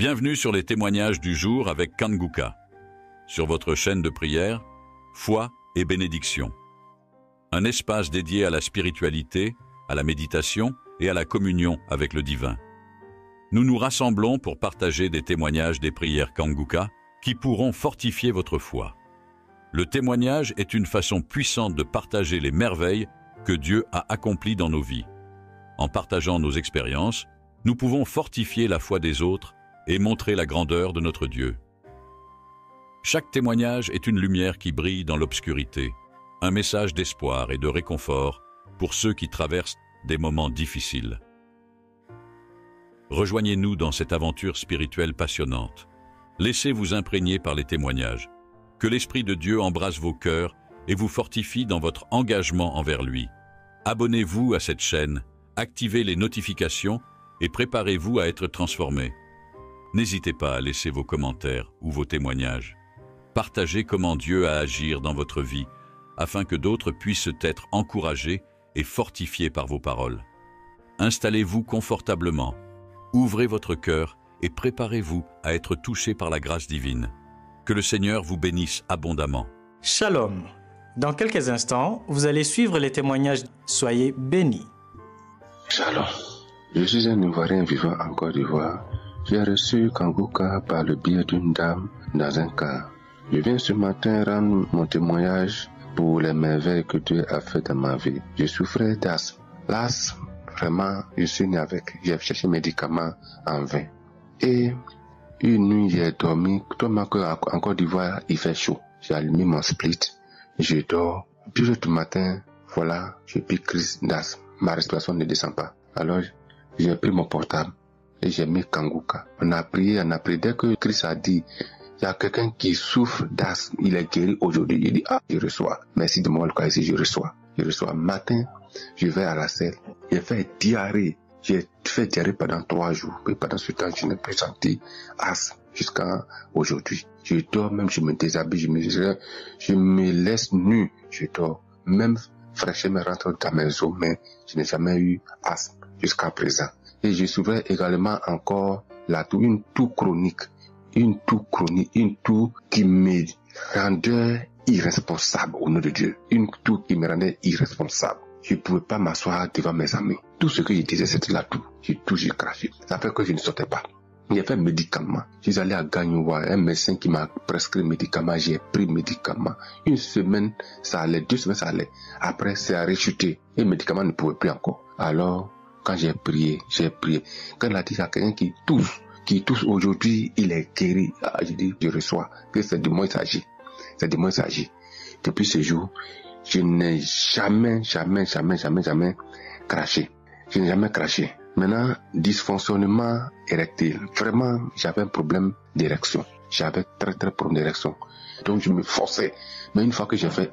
Bienvenue sur les témoignages du jour avec Kanguka, sur votre chaîne de prière, foi et bénédiction. Un espace dédié à la spiritualité, à la méditation et à la communion avec le divin. Nous nous rassemblons pour partager des témoignages des prières Kanguka qui pourront fortifier votre foi. Le témoignage est une façon puissante de partager les merveilles que Dieu a accomplies dans nos vies. En partageant nos expériences, nous pouvons fortifier la foi des autres et montrer la grandeur de notre Dieu. Chaque témoignage est une lumière qui brille dans l'obscurité, un message d'espoir et de réconfort pour ceux qui traversent des moments difficiles. Rejoignez-nous dans cette aventure spirituelle passionnante. Laissez-vous imprégner par les témoignages. Que l'Esprit de Dieu embrasse vos cœurs et vous fortifie dans votre engagement envers lui. Abonnez-vous à cette chaîne, activez les notifications et préparez-vous à être transformés. N'hésitez pas à laisser vos commentaires ou vos témoignages. Partagez comment Dieu a agi dans votre vie, afin que d'autres puissent être encouragés et fortifiés par vos paroles. Installez-vous confortablement, ouvrez votre cœur et préparez-vous à être touchés par la grâce divine. Que le Seigneur vous bénisse abondamment. Shalom. Dans quelques instants, vous allez suivre les témoignages. Soyez bénis. Shalom. Je suis un Ivoirien vivant en Côte d'Ivoire. J'ai reçu Kanguka par le biais d'une dame dans un car. Je viens ce matin rendre mon témoignage pour les merveilles que Dieu a fait dans ma vie. Je souffrais d'asthme. L'asthme, vraiment, je suis né avec. J'ai cherché médicaments en vain. Et une nuit, j'ai dormi. Tellement qu'en Côte d'Ivoire, il fait chaud. J'ai allumé mon split. Je dors. Puis le matin, voilà, j'ai pris crise d'asthme. Ma respiration ne descend pas. Alors, j'ai pris mon portable et j'ai mis Kanguka. On a prié. Dès que Christ a dit, il y a quelqu'un qui souffre d'asthme, il est guéri aujourd'hui. Il dit, je reçois. Merci de moi le cas ici, je reçois. Matin, je vais à la selle. J'ai fait diarrhée. J'ai fait diarrhée pendant 3 jours. Et pendant ce temps, je n'ai plus senti asthme jusqu'à aujourd'hui. Je dors, même je me déshabille, je me laisse nu. Je dors. Même fraîchement me rentre dans mes os, mais je n'ai jamais eu asthme jusqu'à présent. Et je souffrais également encore une toux chronique. Une toux qui me rendait irresponsable au nom de Dieu. Une toux qui me rendait irresponsable. Je ne pouvais pas m'asseoir devant mes amis. Tout ce que je disais, c'était la toux. J'ai craché. Ça fait que je ne sortais pas. J'ai fait médicaments. Je suis allé à Gagnon voir un médecin qui m'a prescrit médicaments. J'ai pris médicaments. 1 semaine, ça allait. 2 semaines, ça allait. Après, c'est à rechuter. Et les médicaments ne pouvaient plus encore. Alors, quand j'ai prié. Quand il a dit à quelqu'un qui tousse aujourd'hui, il est guéri. J'ai dit, je reçois. Que c'est de moi il s'agit. Depuis ce jour, je n'ai jamais craché. Je n'ai jamais craché. Maintenant, dysfonctionnement érectile. Vraiment, j'avais un problème d'érection. J'avais très problème d'érection. Donc, je me forçais. Mais une fois que j'ai fait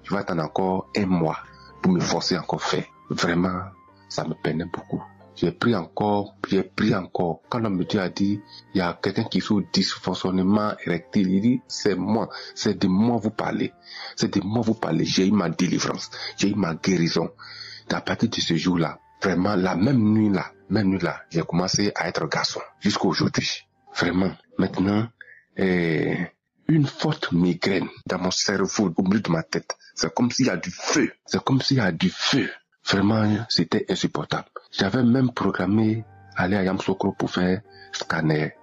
je vais attendre encore 1 mois pour me forcer encore faire. Vraiment, ça me peinait beaucoup. J'ai pris encore. Quand l'homme de Dieu a dit, il y a quelqu'un qui souffre dysfonctionnement érectile, il dit, c'est moi. C'est de moi vous parlez. J'ai eu ma délivrance. J'ai eu ma guérison. À partir de ce jour-là, vraiment, la même nuit là, j'ai commencé à être garçon. Jusqu'à aujourd'hui. Vraiment. Maintenant, une forte migraine dans mon cerveau, au milieu de ma tête. C'est comme s'il y a du feu. Vraiment, c'était insupportable. J'avais même programmé aller à Yamoussoukro pour faire scanner.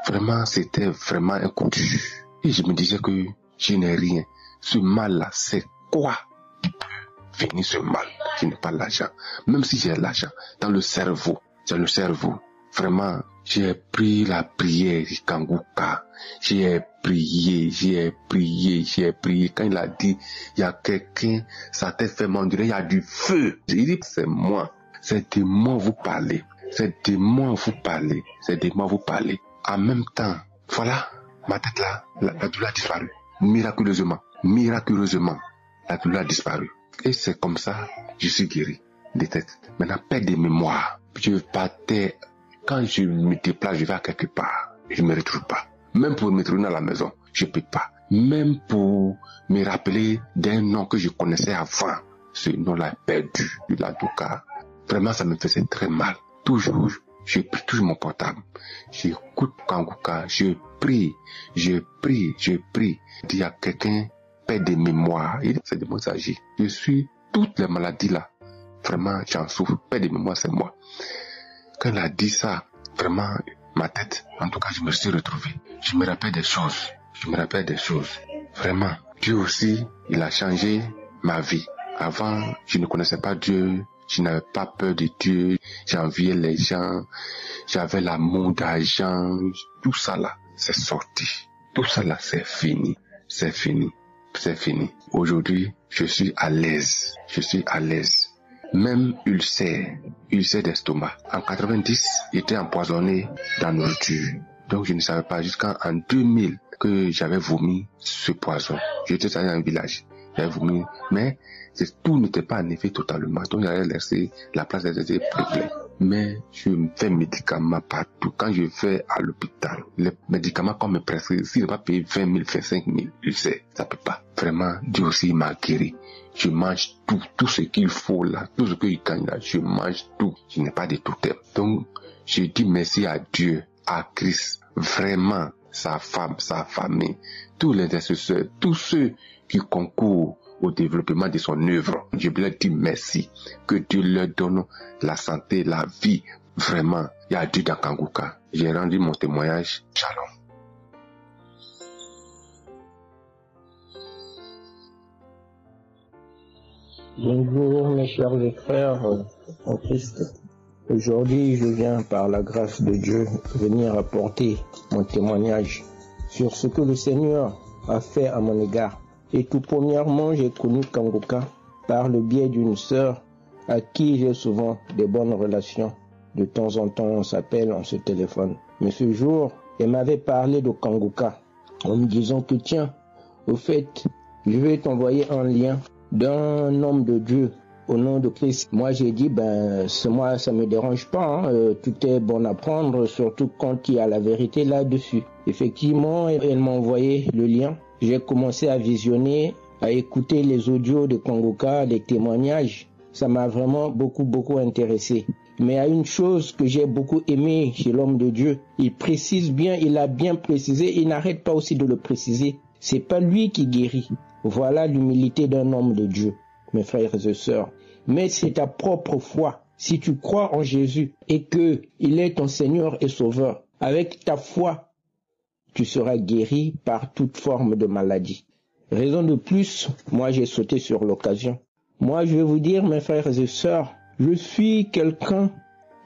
Vraiment, c'était vraiment un coup dur. Et je me disais que je n'ai rien. Ce mal-là, c'est quoi qui peut finir ce mal? Je n'ai pas l'argent. Même si j'ai l'argent, dans le cerveau, Vraiment, j'ai pris la prière Kanguka. J'ai prié. Quand il a dit, il y a quelqu'un, sa tête fait m'endurer, il y a du feu. J'ai dit, c'est moi. C'est de moi vous parlez. En même temps, voilà, ma tête là, la douleur a disparu. Miraculeusement, la douleur a disparu. Et c'est comme ça, je suis guéri des têtes. Maintenant, perte de mémoire. Je partais. Quand je me déplace, je vais à quelque part, je ne me retrouve pas. Même pour me trouver à la maison, je ne peux pas. Même pour me rappeler d'un nom que je connaissais avant, ce nom-là est perdu. Vraiment, ça me faisait très mal. Toujours, je prie toujours mon portable. J'écoute Kanguka, je prie. Il y a quelqu'un, perd des mémoires. C'est de moi qu'il s'agit. Je suis toutes les maladies là. Vraiment, j'en souffre. Perd des mémoires, c'est moi. Quand elle a dit ça, vraiment, ma tête, en tout cas, je me suis retrouvé. Je me rappelle des choses. Vraiment. Dieu aussi, il a changé ma vie. Avant, je ne connaissais pas Dieu. Je n'avais pas peur de Dieu. J'enviais les gens. J'avais l'amour d'argent. Tout ça là, c'est sorti. Tout ça là, c'est fini. Aujourd'hui, je suis à l'aise. Même ulcère d'estomac. En 90, j'étais empoisonné dans la nourriture. Donc je ne savais pas jusqu'en 2000 que j'avais vomi ce poison. J'étais allé dans un village, j'avais vomi, mais tout n'était pas en effet totalement. Donc j'avais laissé la place des effets pleins. Mais je me fais médicaments partout. Quand je vais à l'hôpital, les médicaments qu'on me prescrit, si je ne vais pas payer 20 000, 25 000, je sais, ça peut pas. Vraiment, Dieu aussi m'a guéri. Je mange tout ce qu'il faut là, tout ce qu'il gagne là, je mange tout. Je n'ai pas de totem. Donc, je dis merci à Dieu, à Christ, vraiment, sa femme, sa famille, tous les intercesseurs, tous ceux qui concourent au développement de son œuvre. Je leur dis merci, que Dieu leur donne la santé, la vie. Vraiment, il y a Dieu dans Kanguka. J'ai rendu mon témoignage. Shalom. Bonjour mes chers frères en Christ. Aujourd'hui, je viens par la grâce de Dieu venir apporter mon témoignage sur ce que le Seigneur a fait à mon égard. Et tout premièrement, j'ai connu Kanguka par le biais d'une sœur à qui j'ai souvent des bonnes relations. De temps en temps, on s'appelle, on se téléphone. Mais ce jour, elle m'avait parlé de Kanguka en me disant que tiens, au fait, je vais t'envoyer un lien d'un homme de Dieu au nom de Christ. Moi j'ai dit moi ça me dérange pas, tout est bon à prendre, surtout quand il y a la vérité là-dessus. Effectivement, elle m'a envoyé le lien. J'ai commencé à visionner, à écouter les audios de Kanguka, les témoignages. Ça m'a vraiment beaucoup intéressé. Mais il y a une chose que j'ai beaucoup aimé chez l'homme de Dieu. Il précise bien, il a bien précisé, il n'arrête pas aussi de le préciser. C'est pas lui qui guérit. Voilà l'humilité d'un homme de Dieu, mes frères et sœurs. Mais c'est ta propre foi. Si tu crois en Jésus et que il est ton Seigneur et Sauveur, avec ta foi, tu seras guéri par toute forme de maladie. Raison de plus, moi j'ai sauté sur l'occasion. Moi je vais vous dire, mes frères et sœurs, je suis quelqu'un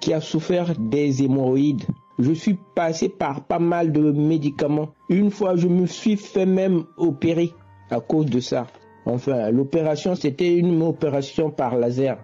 qui a souffert des hémorroïdes. Je suis passé par pas mal de médicaments. Une fois, je me suis fait même opérer à cause de ça. Enfin, l'opération, c'était une opération par laser.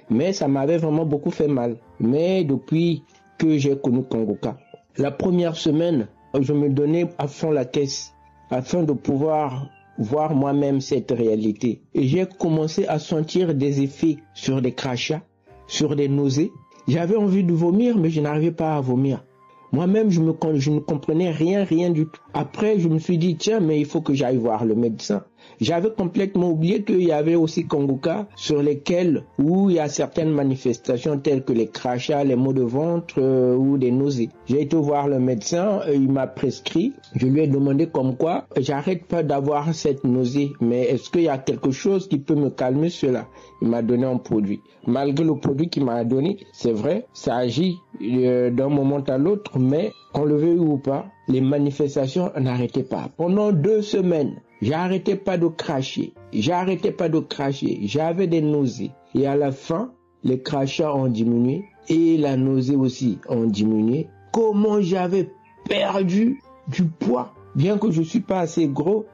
Mais ça m'avait vraiment beaucoup fait mal. Mais depuis que j'ai connu Kanguka, la première semaine, je me donnais à fond la caisse afin de pouvoir voir moi-même cette réalité. Et j'ai commencé à sentir des effets sur des crachats, sur des nausées. J'avais envie de vomir, mais je n'arrivais pas à vomir. Moi-même, je ne comprenais rien du tout. Après, je me suis dit, tiens, mais il faut que j'aille voir le médecin. J'avais complètement oublié qu'il y avait aussi Kanguka sur lesquels, où il y a certaines manifestations telles que les crachats, les maux de ventre ou des nausées. J'ai été voir le médecin, il m'a prescrit. Je lui ai demandé comme quoi, j'arrête pas d'avoir cette nausée, mais est-ce qu'il y a quelque chose qui peut me calmer cela? Il m'a donné un produit. Malgré le produit qu'il m'a donné, c'est vrai, ça agit d'un moment à l'autre, mais qu'on le veuille ou pas, les manifestations n'arrêtaient pas. Pendant 2 semaines, j'arrêtais pas de cracher. J'avais des nausées. Et à la fin, les crachats ont diminué et la nausée aussi ont diminué. Comment j'avais perdu du poids, bien que je suis pas assez gros,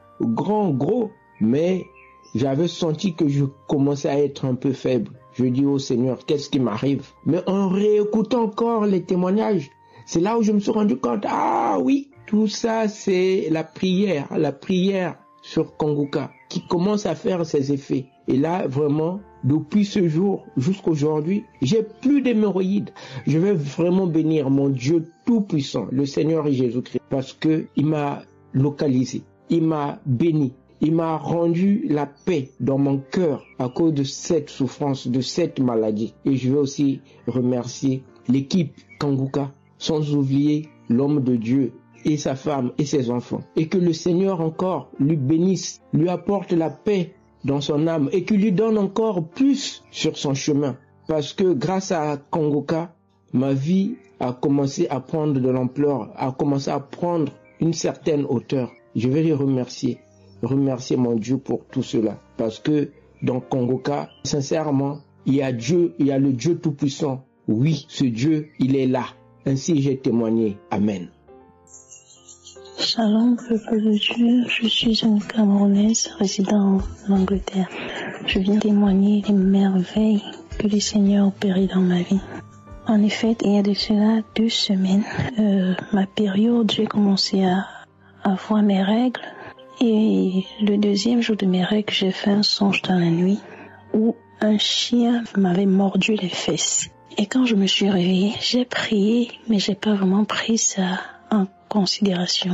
mais j'avais senti que je commençais à être un peu faible. Je dis au Seigneur, qu'est-ce qui m'arrive? Mais en réécoutant encore les témoignages, c'est là où je me suis rendu compte, ah oui, tout ça c'est la prière sur Kanguka qui commence à faire ses effets. Et là, vraiment, depuis ce jour jusqu'à aujourd'hui, j'ai plus d'hémorroïdes. Je vais vraiment bénir mon Dieu tout-puissant, le Seigneur Jésus-Christ, parce que il m'a localisé, il m'a béni. Il m'a rendu la paix dans mon cœur à cause de cette souffrance, de cette maladie. Et je veux aussi remercier l'équipe Kanguka, sans oublier l'homme de Dieu et sa femme et ses enfants. Et que le Seigneur encore lui bénisse, lui apporte la paix dans son âme et qu'il lui donne encore plus sur son chemin. Parce que grâce à Kanguka, ma vie a commencé à prendre de l'ampleur, a commencé à prendre une certaine hauteur. Je vais les remercier mon Dieu pour tout cela. Parce que dans Kanguka, sincèrement, il y a Dieu, il y a le Dieu Tout-Puissant. Oui, ce Dieu, il est là. Ainsi j'ai témoigné. Amen. Shalom, peuple de Dieu. Je suis une Camerounaise résidant en Angleterre. Je viens témoigner des merveilles que le Seigneur a opérées dans ma vie. En effet, il y a de cela 2 semaines, ma période, j'ai commencé à avoir mes règles. Et le 2e jour de mes règles, j'ai fait un songe dans la nuit où un chien m'avait mordu les fesses. Et quand je me suis réveillée, j'ai prié, mais j'ai pas vraiment pris ça en considération.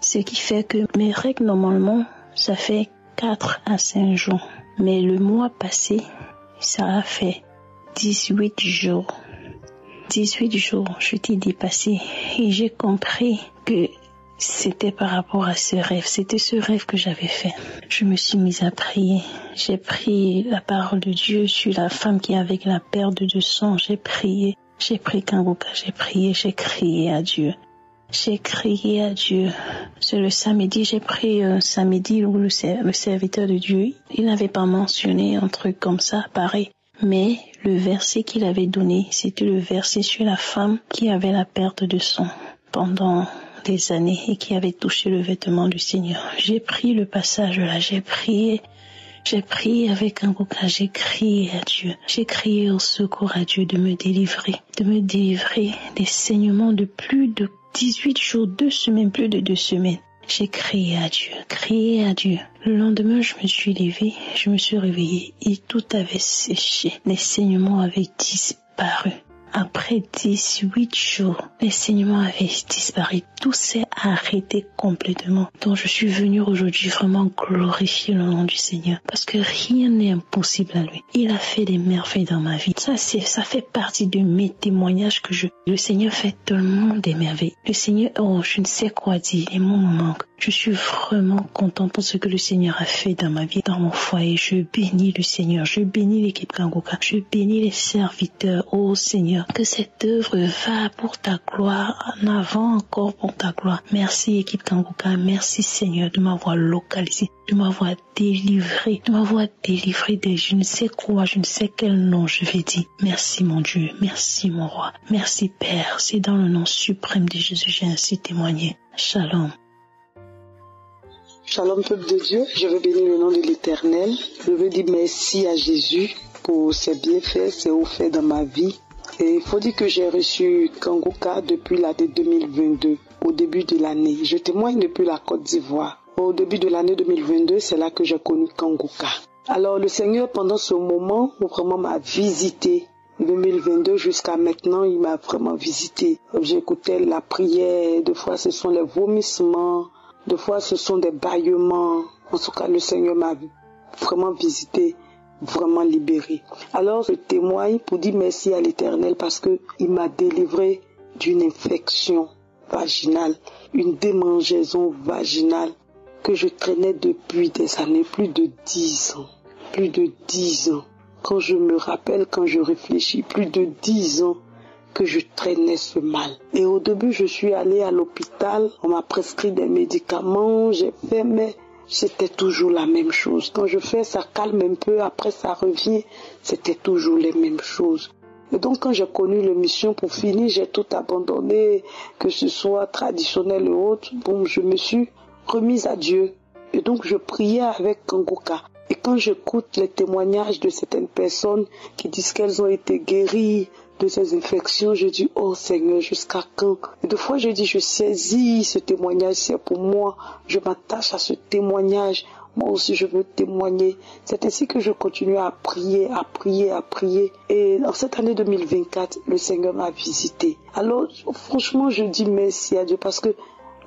Ce qui fait que mes règles, normalement, ça fait 4 à 5 jours. Mais le mois passé, ça a fait 18 jours. 18 jours, je t'ai dépassé. Et j'ai compris que c'était par rapport à ce rêve. C'était ce rêve que j'avais fait. Je me suis mise à prier. J'ai prié la parole de Dieu sur la femme qui avait la perte de sang. J'ai prié. J'ai prié Kanguka. J'ai prié. J'ai crié à Dieu. J'ai crié à Dieu. C'est le samedi. J'ai prié un samedi où le serviteur de Dieu, il n'avait pas mentionné un truc comme ça, pareil. Mais le verset qu'il avait donné, c'était le verset sur la femme qui avait la perte de sang pendant des années et qui avait touché le vêtement du Seigneur. J'ai pris le passage là, j'ai prié avec un bouquin, j'ai crié à Dieu. J'ai crié au secours à Dieu de me délivrer des saignements de plus de 18 jours, 2 semaines, plus de 2 semaines. J'ai crié à Dieu. Le lendemain, je me suis levée, je me suis réveillée et tout avait séché. Les saignements avaient disparu. Après 18 jours, les saignements avaient disparu. Tout s'est arrêté complètement. Donc je suis venue aujourd'hui vraiment glorifier le nom du Seigneur. Parce que rien n'est impossible à lui. Il a fait des merveilles dans ma vie. Ça fait partie de mes témoignages que le Seigneur fait tellement des merveilles. Le Seigneur, je ne sais quoi dire. Les mots me manquent. Je suis vraiment content pour ce que le Seigneur a fait dans ma vie, dans mon foyer. Je bénis le Seigneur. Je bénis l'équipe Kanguka. Je bénis les serviteurs. Oh Seigneur, que cette œuvre va pour ta gloire, en avant encore pour ta gloire. Merci équipe Kanguka. Merci Seigneur de m'avoir localisé, de m'avoir délivré, de je ne sais quoi, je ne sais quel nom je vais dire. Merci mon Dieu. Merci mon roi. Merci Père. C'est dans le nom suprême de Jésus j'ai ainsi témoigné. Shalom. Shalom peuple de Dieu, je veux bénir le nom de l'Éternel. Je veux dire merci à Jésus pour ses bienfaits, ses hauts faits dans ma vie. Et il faut dire que j'ai reçu Kanguka depuis l'année 2022, au début de l'année. Je témoigne depuis la Côte d'Ivoire. Au début de l'année 2022, c'est là que j'ai connu Kanguka. Alors le Seigneur, pendant ce moment, vraiment m'a visité. 2022 jusqu'à maintenant, il m'a vraiment visité. J'écoutais la prière, des fois ce sont les vomissements, des fois ce sont des bâillements. En tout cas, le Seigneur m'a vraiment visité, vraiment libéré. Alors je témoigne pour dire merci à l'Éternel parce que il m'a délivré d'une infection vaginale, une démangeaison vaginale que je traînais depuis des années, plus de 10 ans. Plus de 10 ans. Quand je me rappelle, quand je réfléchis, plus de 10 ans que je traînais ce mal. Et au début, je suis allée à l'hôpital, on m'a prescrit des médicaments, j'ai fait, mais c'était toujours la même chose. Quand je fais, ça calme un peu, après ça revient, c'était toujours les mêmes choses. Et donc, quand j'ai connu l'émission, pour finir, j'ai tout abandonné, que ce soit traditionnel ou autre. Bon, je me suis remise à Dieu. Et donc, je priais avec Kanguka. Et quand j'écoute les témoignages de certaines personnes qui disent qu'elles ont été guéries de ces infections, je dis, oh Seigneur, jusqu'à quand? Et des fois, je dis, je saisis ce témoignage, c'est pour moi. Je m'attache à ce témoignage. Moi aussi, je veux témoigner. C'est ainsi que je continue à prier. Et en cette année 2024, le Seigneur m'a visité. Alors, franchement, je dis merci à Dieu parce que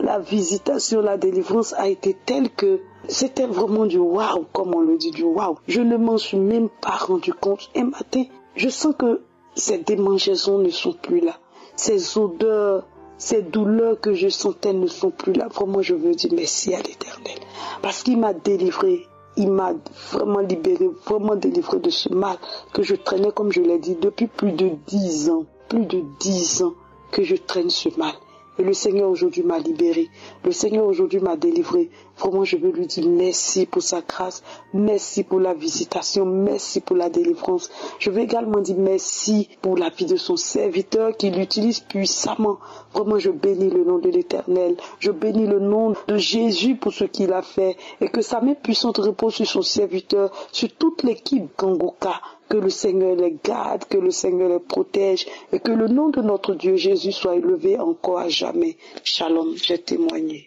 la visitation, la délivrance a été telle que c'était vraiment du waouh, comme on le dit, du waouh. Je ne m'en suis même pas rendu compte. Un matin, je sens que ces démangeaisons ne sont plus là. Ces odeurs, ces douleurs que je sentais ne sont plus là. Vraiment, je veux dire merci à l'Éternel. Parce qu'il m'a délivré. Il m'a vraiment libéré, vraiment délivré de ce mal que je traînais, comme je l'ai dit, depuis plus de 10 ans. Plus de 10 ans que je traîne ce mal. Et le Seigneur aujourd'hui m'a libéré. Le Seigneur aujourd'hui m'a délivré. Vraiment, je veux lui dire merci pour sa grâce. Merci pour la visitation. Merci pour la délivrance. Je veux également dire merci pour la vie de son serviteur qui l'utilise puissamment. Vraiment, je bénis le nom de l'Éternel. Je bénis le nom de Jésus pour ce qu'il a fait. Et que sa main puissante repose sur son serviteur, sur toute l'équipe Kangoka. Que le Seigneur les garde, que le Seigneur les protège et que le nom de notre Dieu Jésus soit élevé encore à jamais. Shalom, j'ai témoigné.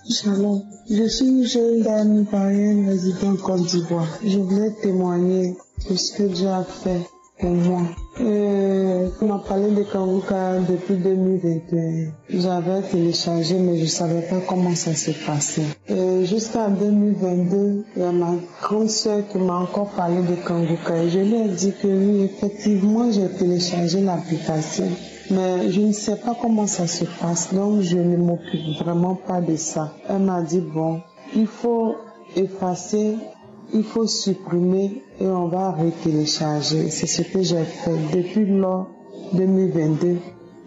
Shalom, je suis une jeune dame païenne résidant en Côte d'Ivoire. Je voulais témoigner de ce que Dieu a fait pour moi. On m'a parlé de Kangoka depuis 2021. J'avais téléchargé mais je savais pas comment ça se passait. Jusqu'en 2022, il y a ma grande sœur qui m'a encore parlé de Kangoka. Et je lui ai dit que oui, effectivement, j'ai téléchargé l'application. Mais je ne sais pas comment ça se passe, donc je ne m'occupe vraiment pas de ça. Elle m'a dit bon, il faut effacer, il faut supprimer et on va retélécharger. C'est ce que j'ai fait. Depuis lors 2022,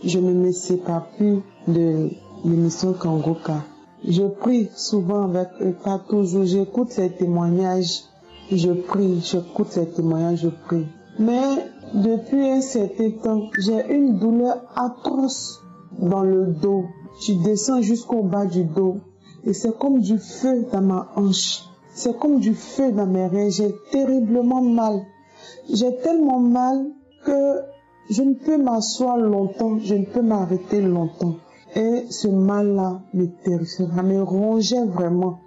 je ne me sépare plus de l'émission Kangoka. Je prie souvent avec eux, pas toujours. J'écoute les témoignages, je prie, j'écoute les témoignages, je prie. Mais depuis un certain temps, j'ai une douleur atroce dans le dos. Je descends jusqu'au bas du dos et c'est comme du feu dans ma hanche. C'est comme du feu dans mes reins. J'ai terriblement mal. J'ai tellement mal que je ne peux m'asseoir longtemps, je ne peux m'arrêter longtemps. Et ce mal-là me terrifiait, me rongeait vraiment.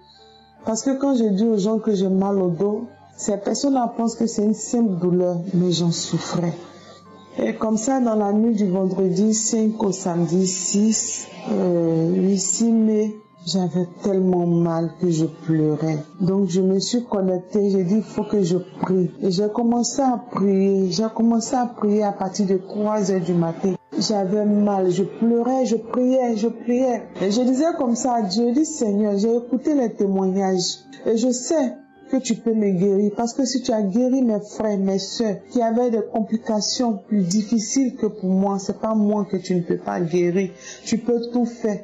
Parce que quand je dis aux gens que j'ai mal au dos, ces personnes pensent que c'est une simple douleur, mais j'en souffrais. Et comme ça, dans la nuit du vendredi 5 au samedi 6 mai, j'avais tellement mal que je pleurais. Donc je me suis connectée, j'ai dit il faut que je prie. Et j'ai commencé à prier. J'ai commencé à prier à partir de 3 heures du matin. J'avais mal, je pleurais, je priais. Et je disais comme ça à Dieu, je dis Seigneur, j'ai écouté les témoignages. Et je sais que tu peux me guérir. Parce que si tu as guéri mes frères, mes soeurs, qui avaient des complications plus difficiles que pour moi, c'est pas moi que tu ne peux pas guérir. Tu peux tout faire.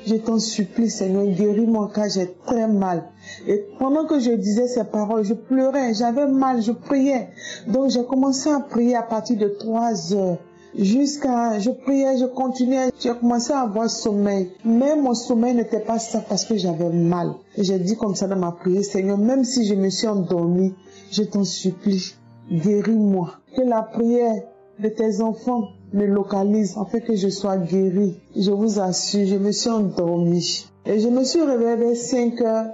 Je t'en supplie, Seigneur, guéris-moi car j'ai très mal. Et pendant que je disais ces paroles, je pleurais, j'avais mal, je priais. Donc j'ai commencé à prier à partir de 3 heures. Je priais, je continuais, j'ai commencé à avoir sommeil. Mais mon sommeil n'était pas ça parce que j'avais mal. Et j'ai dit comme ça dans ma prière, Seigneur, même si je me suis endormie, je t'en supplie, guéris-moi. Que la prière de tes enfants me localise afin que je sois guérie. Je vous assure, je me suis endormie. Et je me suis réveillée vers 5 heures.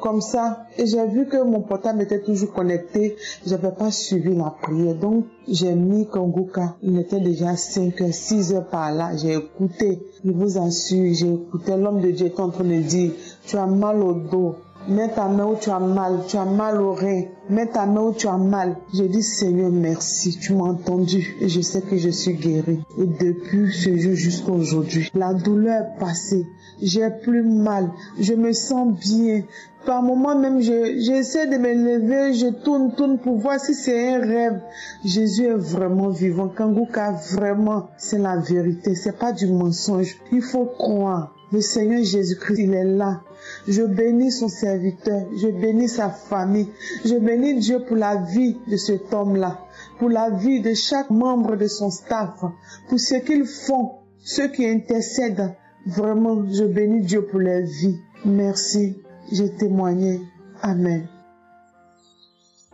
Comme ça, et j'ai vu que mon portable était toujours connecté, j'avais pas suivi la prière, donc j'ai mis Kangoka, il était déjà 5 heures, 6 heures par là, j'ai écouté, je vous assure, j'ai écouté, l'homme de Dieu était en train de dire, tu as mal au dos, mets ta main où tu as mal au rein, mets ta main où tu as mal. J'ai dit Seigneur merci, tu m'as entendu et je sais que je suis guérie. Et depuis ce jour jusqu'à aujourd'hui, la douleur est passée, j'ai plus mal, je me sens bien. Par moments même, j'essaie de me lever, je tourne pour voir si c'est un rêve. Jésus est vraiment vivant. Kangoka, vraiment, c'est la vérité, c'est pas du mensonge. Il faut croire. Le Seigneur Jésus-Christ, il est là. Je bénis son serviteur, je bénis sa famille, je bénis Dieu pour la vie de cet homme-là, pour la vie de chaque membre de son staff, pour ce qu'ils font, ceux qui intercèdent. Vraiment, je bénis Dieu pour leur vie. Merci. J'ai témoigné. Amen.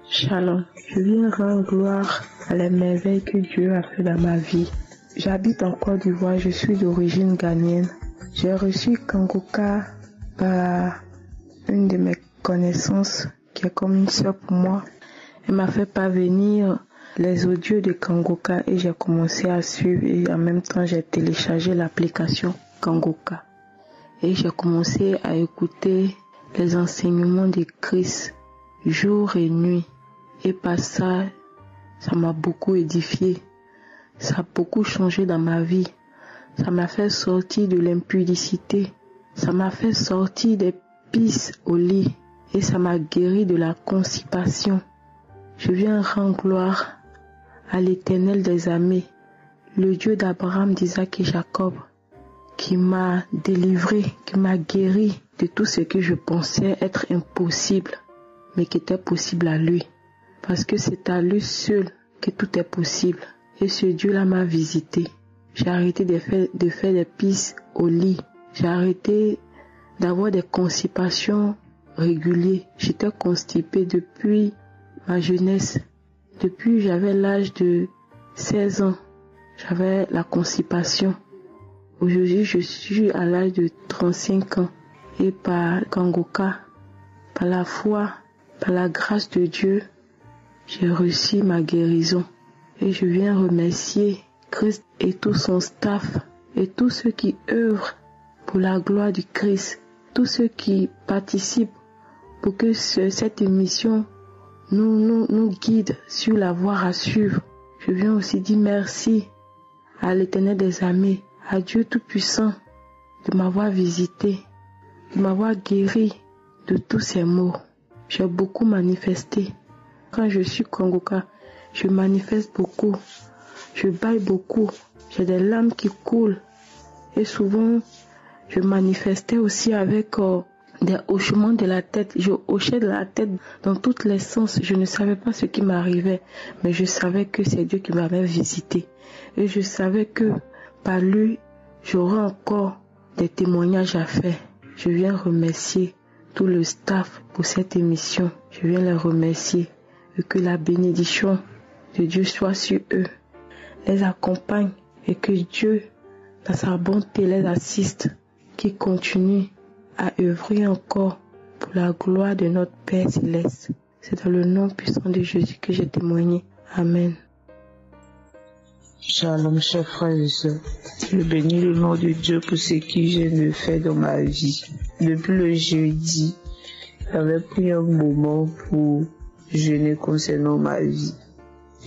Shalom. Je viens rendre gloire à la merveille que Dieu a fait dans ma vie. J'habite en Côte d'Ivoire, je suis d'origine ghanéenne. J'ai reçu Kangoka par une de mes connaissances qui est comme une sœur pour moi. Elle m'a fait parvenir les audios de Kangoka et j'ai commencé à suivre et en même temps j'ai téléchargé l'application Kangoka. Et j'ai commencé à écouter les enseignements de Christ jour et nuit. Et par ça, Ça m'a beaucoup édifié. Ça a beaucoup changé dans ma vie. Ça m'a fait sortir de l'impudicité. Ça m'a fait sortir des pis au lit. Et ça m'a guéri de la constipation. Je viens rendre gloire à l'Éternel des armées, le Dieu d'Abraham, d'Isaac et Jacob, qui m'a délivré, qui m'a guéri de tout ce que je pensais être impossible, mais qui était possible à lui. Parce que c'est à lui seul que tout est possible. Et ce Dieu-là m'a visité. J'ai arrêté de faire des pis au lit. J'ai arrêté d'avoir des constipations régulières. J'étais constipée depuis ma jeunesse. Depuis j'avais l'âge de 16 ans, j'avais la constipation. Aujourd'hui, je suis à l'âge de 35 ans. Et par Kangoka, par la foi, par la grâce de Dieu, j'ai reçu ma guérison. Et je viens remercier Christ et tout son staff et tous ceux qui œuvrent pour la gloire du Christ, tous ceux qui participent pour que cette émission nous guide sur la voie à suivre. Je viens aussi dire merci à l'Éternel des armées, à Dieu Tout-Puissant, de m'avoir visité, de m'avoir guéri de tous ces maux. J'ai beaucoup manifesté. Quand je suis Kangoka, je manifeste beaucoup. Je baille beaucoup. J'ai des larmes qui coulent. Et souvent, je manifestais aussi avec des hochements de la tête. Je hochais de la tête dans tous les sens. Je ne savais pas ce qui m'arrivait, mais je savais que c'est Dieu qui m'avait visité. Et je savais que par lui, j'aurais encore des témoignages à faire. Je viens remercier tout le staff pour cette émission. Je viens les remercier et que la bénédiction de Dieu soit sur eux, les accompagne et que Dieu, dans sa bonté, les assiste, qui continue à œuvrer encore pour la gloire de notre Père Céleste. C'est dans le nom puissant de Jésus que j'ai témoigné. Amen. Shalom, chers frères et sœurs. Je bénis le nom de Dieu pour ce qu'il vient de faire dans ma vie. Depuis le jeudi, j'avais pris un moment pour jeûner concernant ma vie.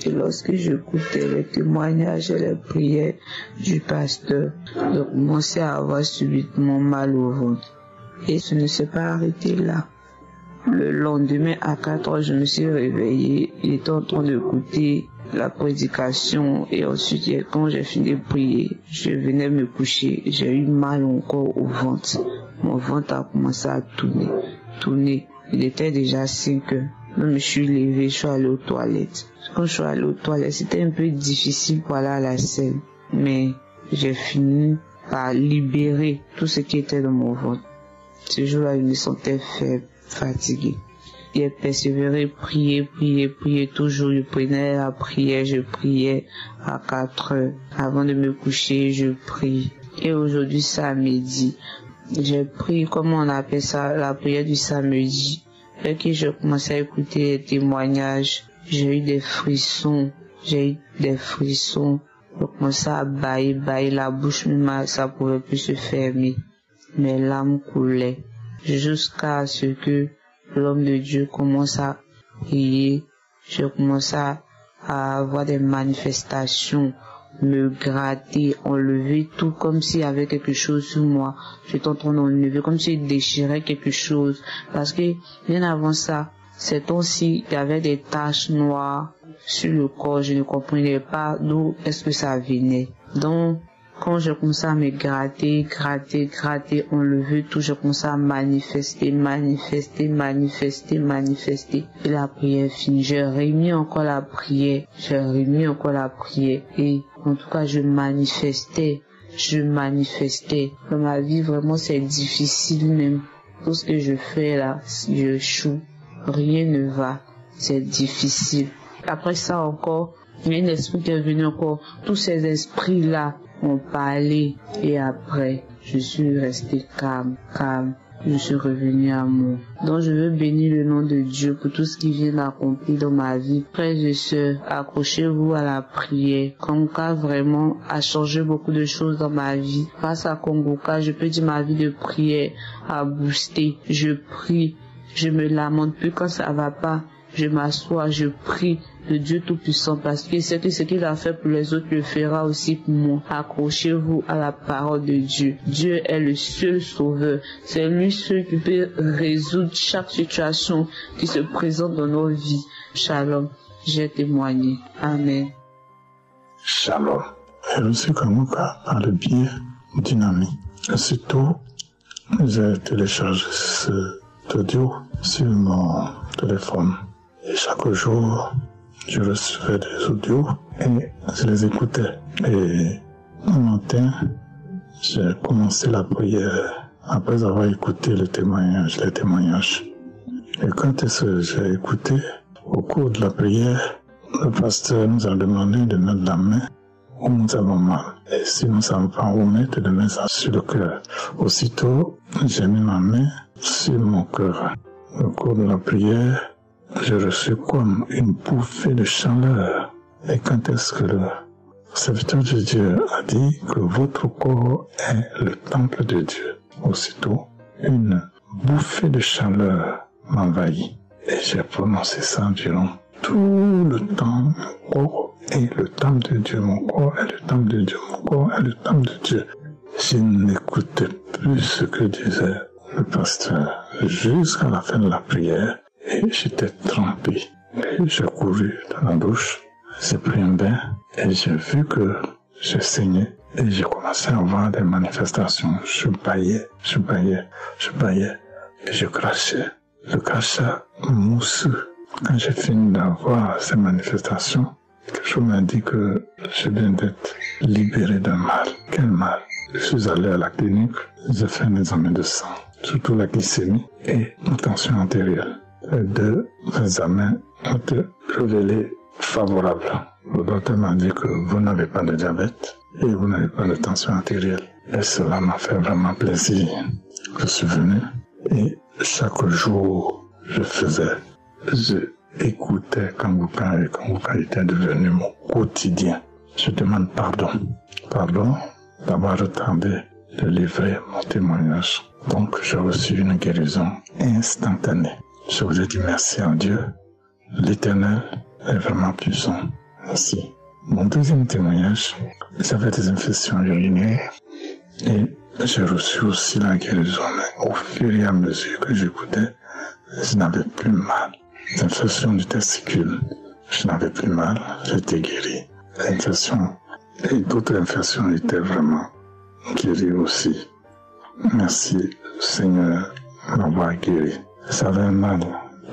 Et lorsque j'écoutais les témoignages et les prières du pasteur, je commençais à avoir subitement mal au ventre. Et ça ne s'est pas arrêté là. Le lendemain à 4 heures, je me suis réveillée. Il était en train d'écouter la prédication. Et ensuite, quand j'ai fini de prier, je venais me coucher. J'ai eu mal encore au ventre. Mon ventre a commencé à tourner. Il était déjà 5 heures. Je me suis levée, je suis allée aux toilettes. Quand je suis allée aux toilettes, c'était un peu difficile pour aller à la selle. Mais j'ai fini par libérer tout ce qui était dans mon ventre. Ce jour-là, je me sentais faible, fatiguée. J'ai persévéré, prier, toujours. Je prenais la prière, je priais à 4 heures. Avant de me coucher, je prie. Et aujourd'hui, samedi, j'ai pris, comment on appelle ça, la prière du samedi. Et que je commençais à écouter les témoignages, j'ai eu des frissons. Je commençais à bailler la bouche, même ça pouvait plus se fermer. Mes larmes coulaient jusqu'à ce que l'homme de Dieu commence à prier. Je commençais à avoir des manifestations, me gratter, enlever tout comme s'il y avait quelque chose sur moi. J'étais en train d'enlever comme si je déchirais quelque chose. Parce que bien avant ça, ces temps-ci, il y avait des taches noires sur le corps. Je ne comprenais pas d'où est-ce que ça venait. Donc, quand je commençais à me gratter, enlever tout, je commençais à manifester. Et la prière finie. J'ai remis encore la prière. Et en tout cas, je manifestais. Dans ma vie, vraiment, c'est difficile même. Tout ce que je fais là, je choue. Rien ne va. C'est difficile. Après ça encore, il y a un esprit qui est venu encore. Tous ces esprits-là ont parlé. Et après, je suis restée calme. Je suis revenue à moi. Donc je veux bénir le nom de Dieu pour tout ce qu'il vient d'accomplir dans ma vie. Frères et sœurs, accrochez-vous à la prière. Kangoka vraiment a changé beaucoup de choses dans ma vie. Grâce à Kangoka, je peux dire ma vie de prière a boosté. Je prie, je me lamente plus quand ça va pas. je m'assois, je prie le Dieu Tout-Puissant parce que c'est que ce qu'il a fait pour les autres le fera aussi pour moi. Accrochez-vous à la parole de Dieu. Dieu est le seul sauveur. C'est lui seul qui peut résoudre chaque situation qui se présente dans nos vies. Shalom. J'ai témoigné. Amen. Shalom. Je suis Kanguka par le biais d'une amie. Aussitôt, j'ai téléchargé cet audio sur mon téléphone. Et chaque jour, je recevais des audios et je les écoutais. Et un matin, j'ai commencé la prière après avoir écouté les témoignages. Et quand j'ai écouté, au cours de la prière, le pasteur nous a demandé de mettre la main où nous avons mal. Et si nous ne savons pas où mettre, de mettre ça sur le cœur. Aussitôt, j'ai mis ma main sur mon cœur. Au cours de la prière, j'ai reçu comme une bouffée de chaleur. Et quand est-ce que le serviteur de Dieu a dit que votre corps est le temple de Dieu? Aussitôt, une bouffée de chaleur m'envahit. Et j'ai prononcé ça environ tout le temps. Mon corps est le temple de Dieu, mon corps est le temple de Dieu, mon corps est le temple de Dieu. Je n'écoutais plus ce que disait le pasteur jusqu'à la fin de la prière. Et j'étais trempé. Et j'ai couru dans la douche, j'ai pris un bain et j'ai vu que je saignais. Et j'ai commencé à avoir des manifestations. Je baillais. Et je crachais. Le crachat mousseux. Quand j'ai fini d'avoir ces manifestations, quelque chose m'a dit que je viens d'être libéré d'un mal. Quel mal? Je suis allé à la clinique, j'ai fait un examen de sang, surtout la glycémie et la tension artérielle. Les deux examens ont été révélés favorables. Le docteur m'a dit que vous n'avez pas de diabète et vous n'avez pas de tension artérielle. Et cela m'a fait vraiment plaisir. Je suis venu et chaque jour, je écoutais Kanguka et Kanguka était devenu mon quotidien. Je demande pardon d'avoir retardé de livrer mon témoignage. Donc, j'ai reçu une guérison instantanée. Je vous ai dit merci à Dieu. L'Éternel est vraiment puissant. Merci. Mon deuxième témoignage, j'avais des infections urinaires et j'ai reçu aussi la guérison. Mais au fur et à mesure que j'écoutais, je n'avais plus mal. Les infections du testicule, je n'avais plus mal, j'étais guéri. L'infection et d'autres infections étaient vraiment guéries aussi. Merci Seigneur m'avoir guéri. J'avais un mal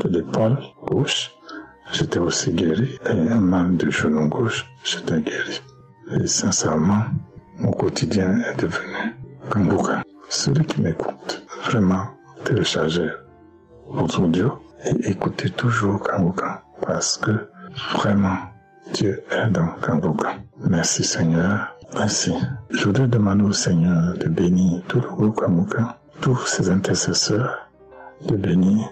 de l'épaule gauche, j'étais aussi guéri. Et un mal de genou gauche, j'étais guéri. Et sincèrement, mon quotidien est devenu Kanguka. Celui qui m'écoute, vraiment, téléchargez votre audio et écoutez toujours Kanguka. Parce que vraiment, Dieu est dans Kanguka. Merci Seigneur. Merci. Je voudrais demander au Seigneur de bénir tout le groupe Kanguka, tous ses intercesseurs, de bénir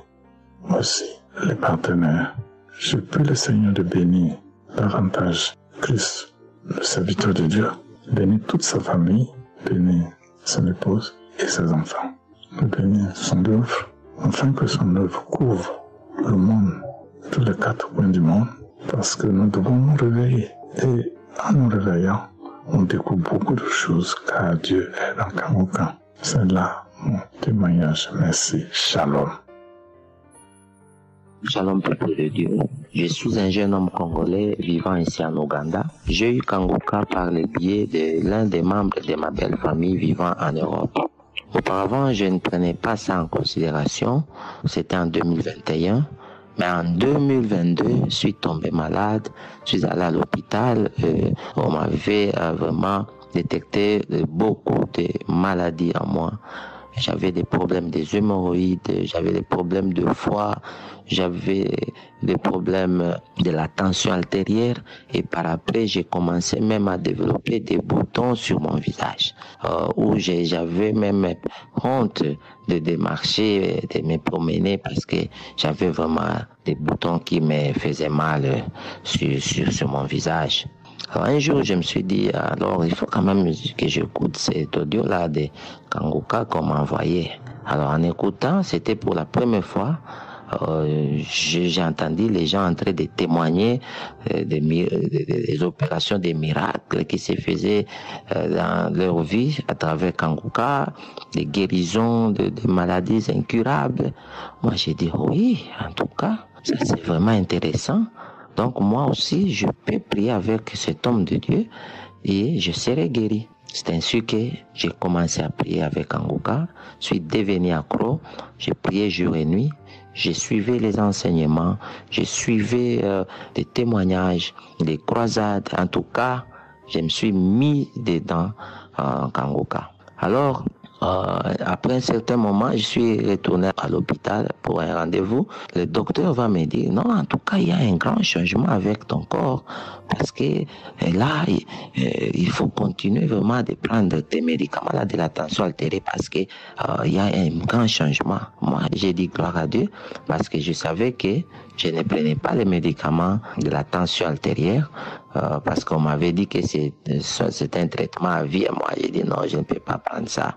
aussi les partenaires. Je prie le Seigneur de bénir davantage Christ, le serviteur de Dieu, bénir toute sa famille, bénir son épouse et ses enfants, bénir son œuvre, afin que son œuvre couvre le monde, tous les 4 coins du monde, parce que nous devons nous réveiller. Et en nous réveillant, on découvre beaucoup de choses, car Dieu est dans Kanguka. C'est là mon témoignage. Merci. Shalom. Shalom, peuple de Dieu. Je suis un jeune homme congolais vivant ici en Ouganda. J'ai eu Kanguka par le biais de l'un des membres de ma belle famille vivant en Europe. Auparavant, je ne prenais pas ça en considération. C'était en 2021. Mais en 2022, je suis tombé malade. Je suis allé à l'hôpital. On m'avait vraiment détecté beaucoup de maladies en moi. J'avais des problèmes des hémorroïdes, j'avais des problèmes de foie, j'avais des problèmes de la tension artérielle et par après j'ai commencé même à développer des boutons sur mon visage où j'avais même honte de démarcher, de me promener parce que j'avais vraiment des boutons qui me faisaient mal sur mon visage. Alors un jour, je me suis dit, alors il faut quand même que j'écoute cet audio-là de Kanguka qu'on m'a envoyé. Alors en écoutant, c'était pour la première fois j'ai entendu les gens en train de témoigner des opérations, des miracles qui se faisaient dans leur vie à travers Kanguka, des guérisons de maladies incurables. Moi, j'ai dit oui, en tout cas, ça c'est vraiment intéressant. Donc moi aussi, je peux prier avec cet homme de Dieu et je serai guéri. C'est ainsi que j'ai commencé à prier avec Kanguka. Je suis devenu accro. J'ai prié jour et nuit. J'ai suivi les enseignements. J'ai suivi des témoignages, des croisades. En tout cas, je me suis mis dedans en Kanguka. Alors, après un certain moment, je suis retourné à l'hôpital pour un rendez-vous. Le docteur va me dire, non, en tout cas, il y a un grand changement avec ton corps. Parce que là, il faut continuer vraiment de prendre tes médicaments là, de la tension altérée parce que il y a un grand changement. Moi, j'ai dit gloire à Dieu parce que je savais que je ne prenais pas les médicaments de la tension artérielle parce qu'on m'avait dit que c'est un traitement à vie. Moi, j'ai dit non, je ne peux pas prendre ça.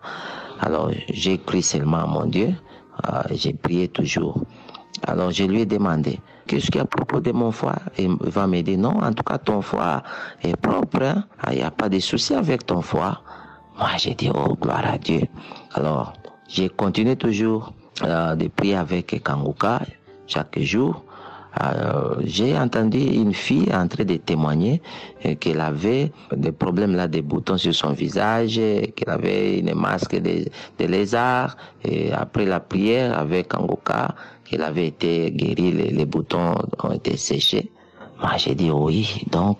Alors, j'ai cru seulement à mon Dieu. J'ai prié toujours. Alors, je lui ai demandé, qu'est-ce qu'il y a à propos de mon foie? Il va me dire, non, en tout cas, ton foie est propre. Hein? Il n'y a pas de souci avec ton foie. Moi, j'ai dit, oh, gloire à Dieu. Alors, j'ai continué toujours de prier avec Kanguka chaque jour. J'ai entendu une fille en train de témoigner qu'elle avait des problèmes là, des boutons sur son visage, qu'elle avait une masque de lézard, et après la prière avec Kanguka, qu'elle avait été guérie, les boutons ont été séchés. Moi j'ai dit oui, donc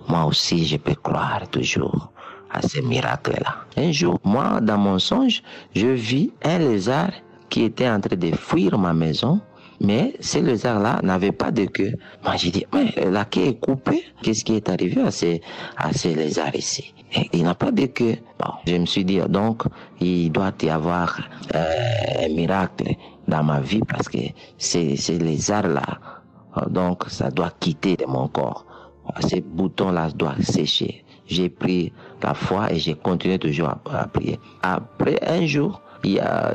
moi aussi je peux croire toujours à ces miracles-là. Un jour, moi dans mon songe, je vis un lézard qui était en train de fuir ma maison. Mais ce lézard-là n'avait pas de queue. Moi, j'ai dit, mais la queue est coupée. Qu'est-ce qui est arrivé à ces lézards ici? Et il n'a pas de queue. Bon, je me suis dit, donc, il doit y avoir un miracle dans ma vie parce que ces lézards-là, donc, ça doit quitter de mon corps. Ces boutons-là doivent sécher. J'ai pris la foi et j'ai continué toujours à prier. Après un jour,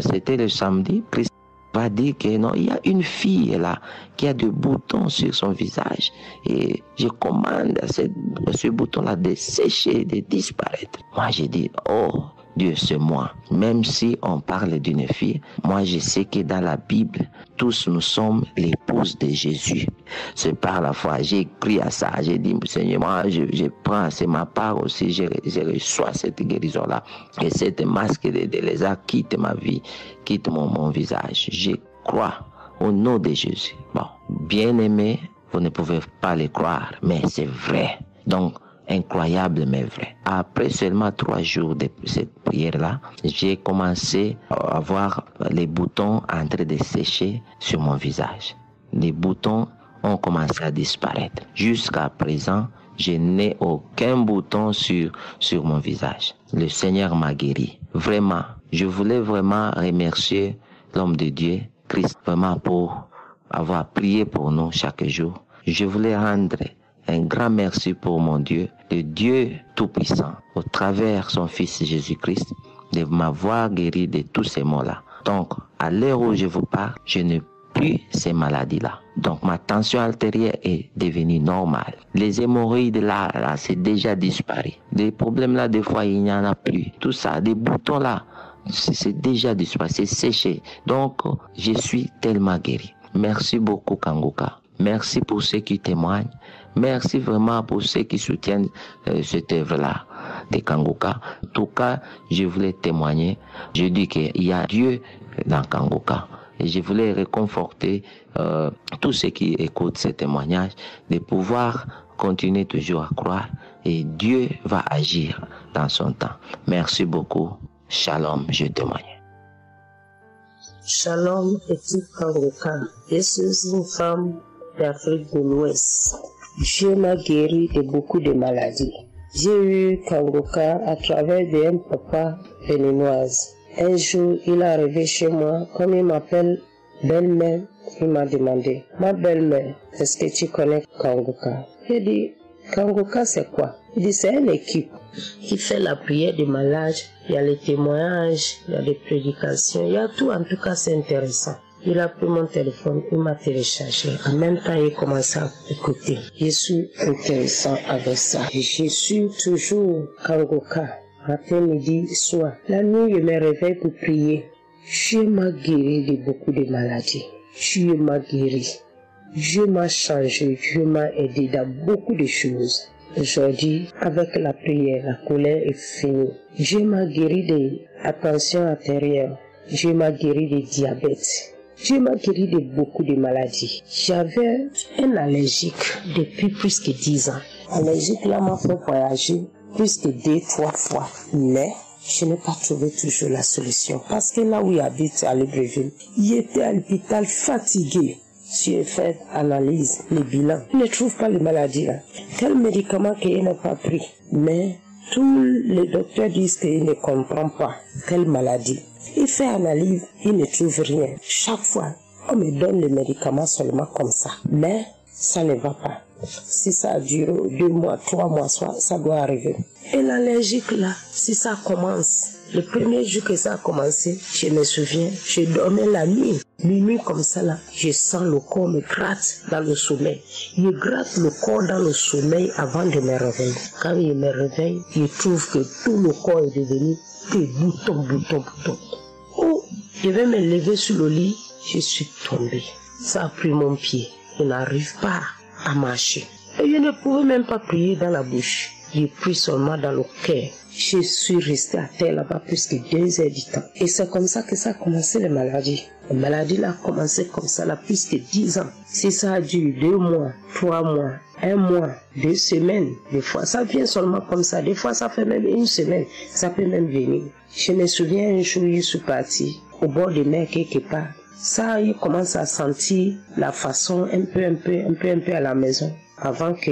c'était le samedi, Christ va dire que non, il y a une fille là qui a des boutons sur son visage et je commande à ce bouton-là de sécher, de disparaître. Moi, j'ai dit, oh, Dieu, c'est moi. Même si on parle d'une fille, moi, je sais que dans la Bible, tous nous sommes l'épouse de Jésus. C'est par la foi. J'ai crié à ça. J'ai dit, Seigneur, moi, je prends, c'est ma part aussi, je reçois cette guérison-là. Et cette masque de lézard quitte ma vie, quitte mon visage. Je crois au nom de Jésus. Bon, bien aimé, vous ne pouvez pas le croire, mais c'est vrai. Donc, incroyable mais vrai. Après seulement 3 jours de cette prière-là, j'ai commencé à avoir les boutons en train de sécher sur mon visage. Les boutons ont commencé à disparaître. Jusqu'à présent, je n'ai aucun bouton sur mon visage. Le Seigneur m'a guéri. Vraiment, je voulais vraiment remercier l'homme de Dieu, Christ, vraiment pour avoir prié pour nous chaque jour. Je voulais rendre un grand merci pour mon Dieu, le Dieu Tout-Puissant, au travers son Fils Jésus-Christ, de m'avoir guéri de tous ces maux-là. Donc, à l'heure où je vous parle, je n'ai plus ces maladies-là. Donc, ma tension artérielle est devenue normale. Les hémorroïdes là, c'est déjà disparu. Des problèmes là, des fois, il n'y en a plus. Tout ça, des boutons là, c'est déjà disparu, c'est séché. Donc, je suis tellement guéri. Merci beaucoup, Kanguka. Merci pour ceux qui témoignent. Merci vraiment pour ceux qui soutiennent cette œuvre-là de Kanguka. En tout cas, je voulais témoigner. Je dis qu'il y a Dieu dans Kanguka. Et je voulais réconforter tous ceux qui écoutent ce témoignage de pouvoir continuer toujours à croire. Et Dieu va agir dans son temps. Merci beaucoup. Shalom, je témoigne. Shalom, équipe Kanguka. Je suis une femme d'Afrique de l'Ouest. Dieu m'a guéri de beaucoup de maladies. J'ai eu Kanguka à travers d'un papa béninoise. Un jour, il est arrivé chez moi, comme il m'appelle belle-mère, il m'a demandé, ma belle-mère, est-ce que tu connais Kanguka? J'ai dit, Kanguka c'est quoi? Il dit, c'est une équipe qui fait la prière des malades, il y a les témoignages, il y a les prédications, il y a tout, en tout cas c'est intéressant. Il a pris mon téléphone, il m'a téléchargé. En même temps, il commence à écouter. Je suis intéressant avec ça. Je suis toujours Kangoka, matin, midi, soir. La nuit, je me réveille pour prier. Dieu m'a guéri de beaucoup de maladies. Dieu m'a guéri. Dieu m'a changé. Dieu m'a aidé dans beaucoup de choses. Aujourd'hui, avec la prière, la colère est finie. Dieu m'a guéri de la tension artérielle. Dieu m'a guéri de diabète. Dieu m'a guéri de beaucoup de maladies. J'avais une allergique depuis plus que 10 ans. Allergique là m'a fait voyager plus que 2-3 fois. Mais je n'ai pas trouvé toujours la solution. Parce que là où j'habite à Libreville, il était à l'hôpital fatigué. J'ai fait analyse, le bilan. Je ne trouve pas les maladies là. Quel médicament qu'il n'a pas pris. Mais tous les docteurs disent qu'il ne comprend pas quelle maladie. Il fait analyse, il ne trouve rien. Chaque fois, on me donne les médicaments seulement comme ça. Mais ça ne va pas. Si ça dure 2 mois, 3 mois, ça doit arriver. Et l'allergique là, si ça commence, le premier jour que ça a commencé, je me souviens, je dormais la nuit. Minuit comme ça là, je sens le corps me gratte dans le sommeil. Je gratte le corps dans le sommeil avant de me réveiller. Quand je me réveille, je trouve que tout le corps est devenu des boutons. Oh, je vais me lever sur le lit, je suis tombée. Ça a pris mon pied. Je n'arrive pas à marcher. Et je ne pouvais même pas prier dans la bouche. J'ai pris seulement dans le cœur. Je suis restée à terre là-bas plus que 2 heures du temps. Et c'est comme ça que ça a commencé les maladies. Les maladies là ont commencé comme ça là plus que 10 ans. Si ça a duré 2 mois, 3 mois, 1 mois, 2 semaines, des fois ça vient seulement comme ça. Des fois ça fait même 1 semaine. Ça peut même venir. Je me souviens un jour, je suis partie au bord de mer quelque part. Ça, il commence à sentir la façon un peu à la maison. Avant que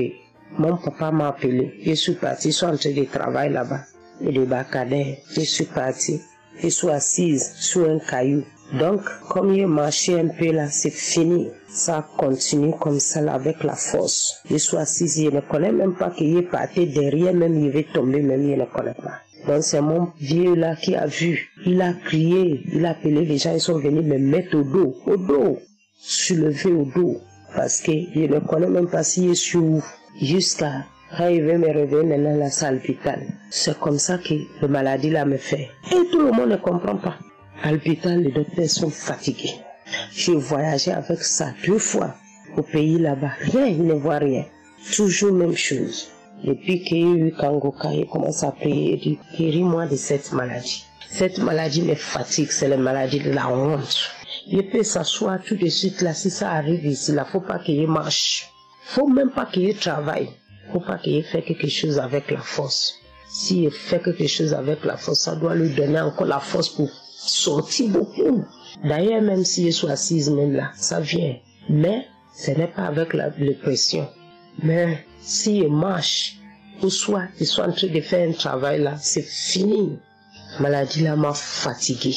mon papa m'a appelé, je suis parti, je suis en train de travailler là-bas. Et de Bacadère, je suis parti, je suis assise sur un caillou. Donc, comme il marché un peu là, c'est fini. Ça continue comme ça là, avec la force. Je suis assise, je ne connais même pas qu'il est parti derrière, même il va tomber, même je ne connais pas. Donc c'est mon vieux là qui a vu. Il a crié, il a appelé les gens, ils sont venus me mettre au dos, soulever au dos. Parce que je ne connais même pas s'il est sur jusqu'à quand il veut me réveiller maintenant la salle l'hôpital. C'est comme ça que la maladie là me fait. Et tout le monde ne comprend pas. À l'hôpital, les docteurs sont fatigués. J'ai voyagé avec ça 2 fois au pays là-bas. Rien, ils ne voient rien. Toujours même chose. Depuis qu'il y a eu Kangoka, il commence à prier et dit, guéris-moi de cette maladie. Cette maladie me fatigue, c'est la maladie de la honte. Il peut s'asseoir tout de suite là, si ça arrive ici, là, faut pas qu'il marche. Faut même pas qu'il travaille. Faut pas qu'il fasse quelque chose avec la force. S'il fait quelque chose avec la force, ça doit lui donner encore la force pour sortir beaucoup. D'ailleurs, même si je suis assise même là, ça vient. Mais ce n'est pas avec la pression. Mais s'il marche, ou soit il soit en train de faire un travail là, c'est fini. La maladie là m'a fatigué.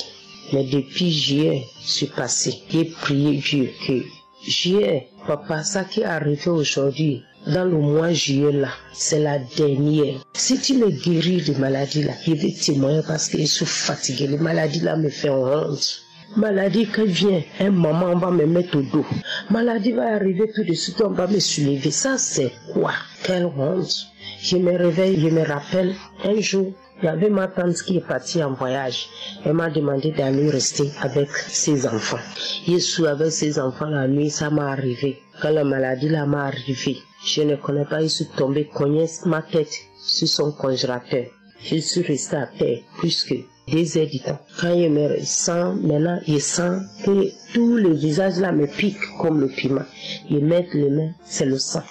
Mais depuis juillet, je suis passé. J'ai prié Dieu que juillet, papa, ça qui est arrivé aujourd'hui, dans le mois juillet là, c'est la dernière. Si tu me guéris de maladie là, je vais témoigner parce que je suis fatigué. Les maladies là me font honte. Maladie qui vient, un moment on va me mettre au dos. Maladie va arriver tout de suite, on va me soulever. Ça c'est quoi? Quelle honte. Je me réveille, je me rappelle, un jour, il y avait ma tante qui est partie en voyage. Elle m'a demandé d'aller rester avec ses enfants. Je suis avec ses enfants la nuit, ça m'est arrivé. Quand la maladie là m'est arrivée, je ne connais pas, je suis tombé, cogné ma tête sur son congélateur. Je suis resté à terre plus que 2 heures du temps. Quand je me sens, maintenant, je sens que tout le visage là me pique comme le piment. Je mets les mains, c'est le sang.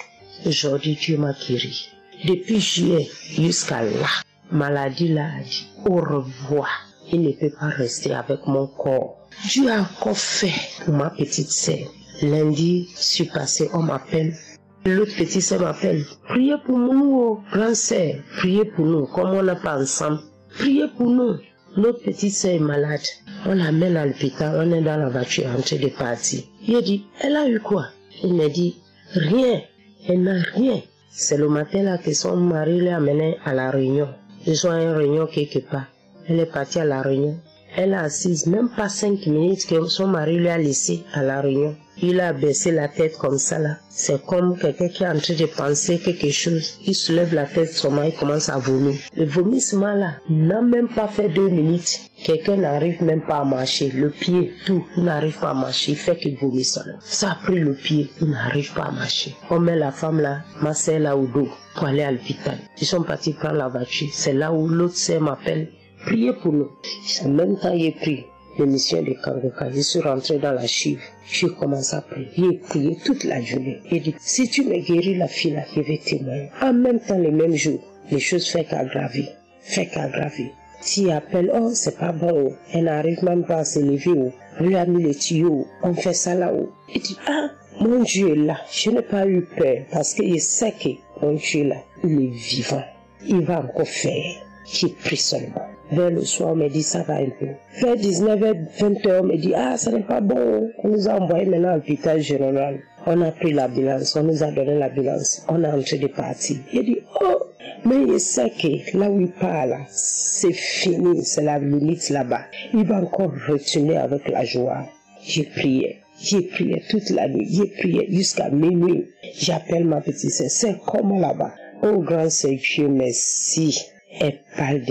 Aujourd'hui, Dieu m'a guéri. Depuis juillet jusqu'à là, maladie là a dit au revoir. Il ne peut pas rester avec mon corps. Dieu a encore fait pour ma petite sœur. Lundi, je suis passé, on m'appelle. L'autre petite sœur m'appelle. Priez pour nous, grande sœur. Priez pour nous, comme on n'a pas ensemble. Priez pour nous. Notre petite sœur est malade. On l'amène à l'hôpital, on est dans la voiture en train de partir. Il dit, elle a eu quoi? Il me dit, rien. Elle n'a rien. C'est le matin là que son mari l'a amené à la réunion. Ils ont une réunion quelque part. Elle est partie à la réunion. Elle est assise, même pas 5 minutes que son mari lui a laissé à la réunion. Il a baissé la tête comme ça là. C'est comme quelqu'un qui est en train de penser quelque chose. Il soulève la tête, seulement il commence à vomir. Le vomissement là n'a même pas fait 2 minutes. Quelqu'un n'arrive même pas à marcher. Le pied, tout, il n'arrive pas à marcher. Il fait qu'il vomisse là. Ça a pris le pied, il n'arrive pas à marcher. On met la femme là, ma sœur là au dos pour aller à l'hôpital. Ils sont partis prendre la voiture. C'est là où l'autre sœur m'appelle. Priez pour nous. En même temps, j'ai pris l'émission de Kangoka. Je suis rentré dans la chive. J'ai commencé à prier. J'ai prié toute la journée. J'ai dit, si tu me guéris la fille là, je vais témoigner. En même temps, le même jour, les choses font qu'aggraver. Si elle appelle, oh, c'est pas bon. Elle n'arrive même pas à se lever. On lui a mis les tuyaux. On fait ça là-haut. Il dit, ah, mon Dieu est là. Je n'ai pas eu peur parce qu'il sait que mon Dieu est là. Il est vivant. Il va encore faire. J'ai pris seulement. Vers le soir, on me dit ça va un peu. Vers 19h, 20h, on me dit ah, ça n'est pas bon. On nous a envoyé maintenant à l'hôpital général. On a pris l'ambulance, on nous a donné l'ambulance. On est en train de partir. Il dit oh, mais il sait que là où il parle, c'est fini, c'est la limite là-bas. Il va encore retourner avec la joie. J'ai prié toute la nuit. J'ai prié jusqu'à minuit. J'appelle ma petite sœur. C'est comment là-bas? Oh grand Seigneur, merci. Elle parle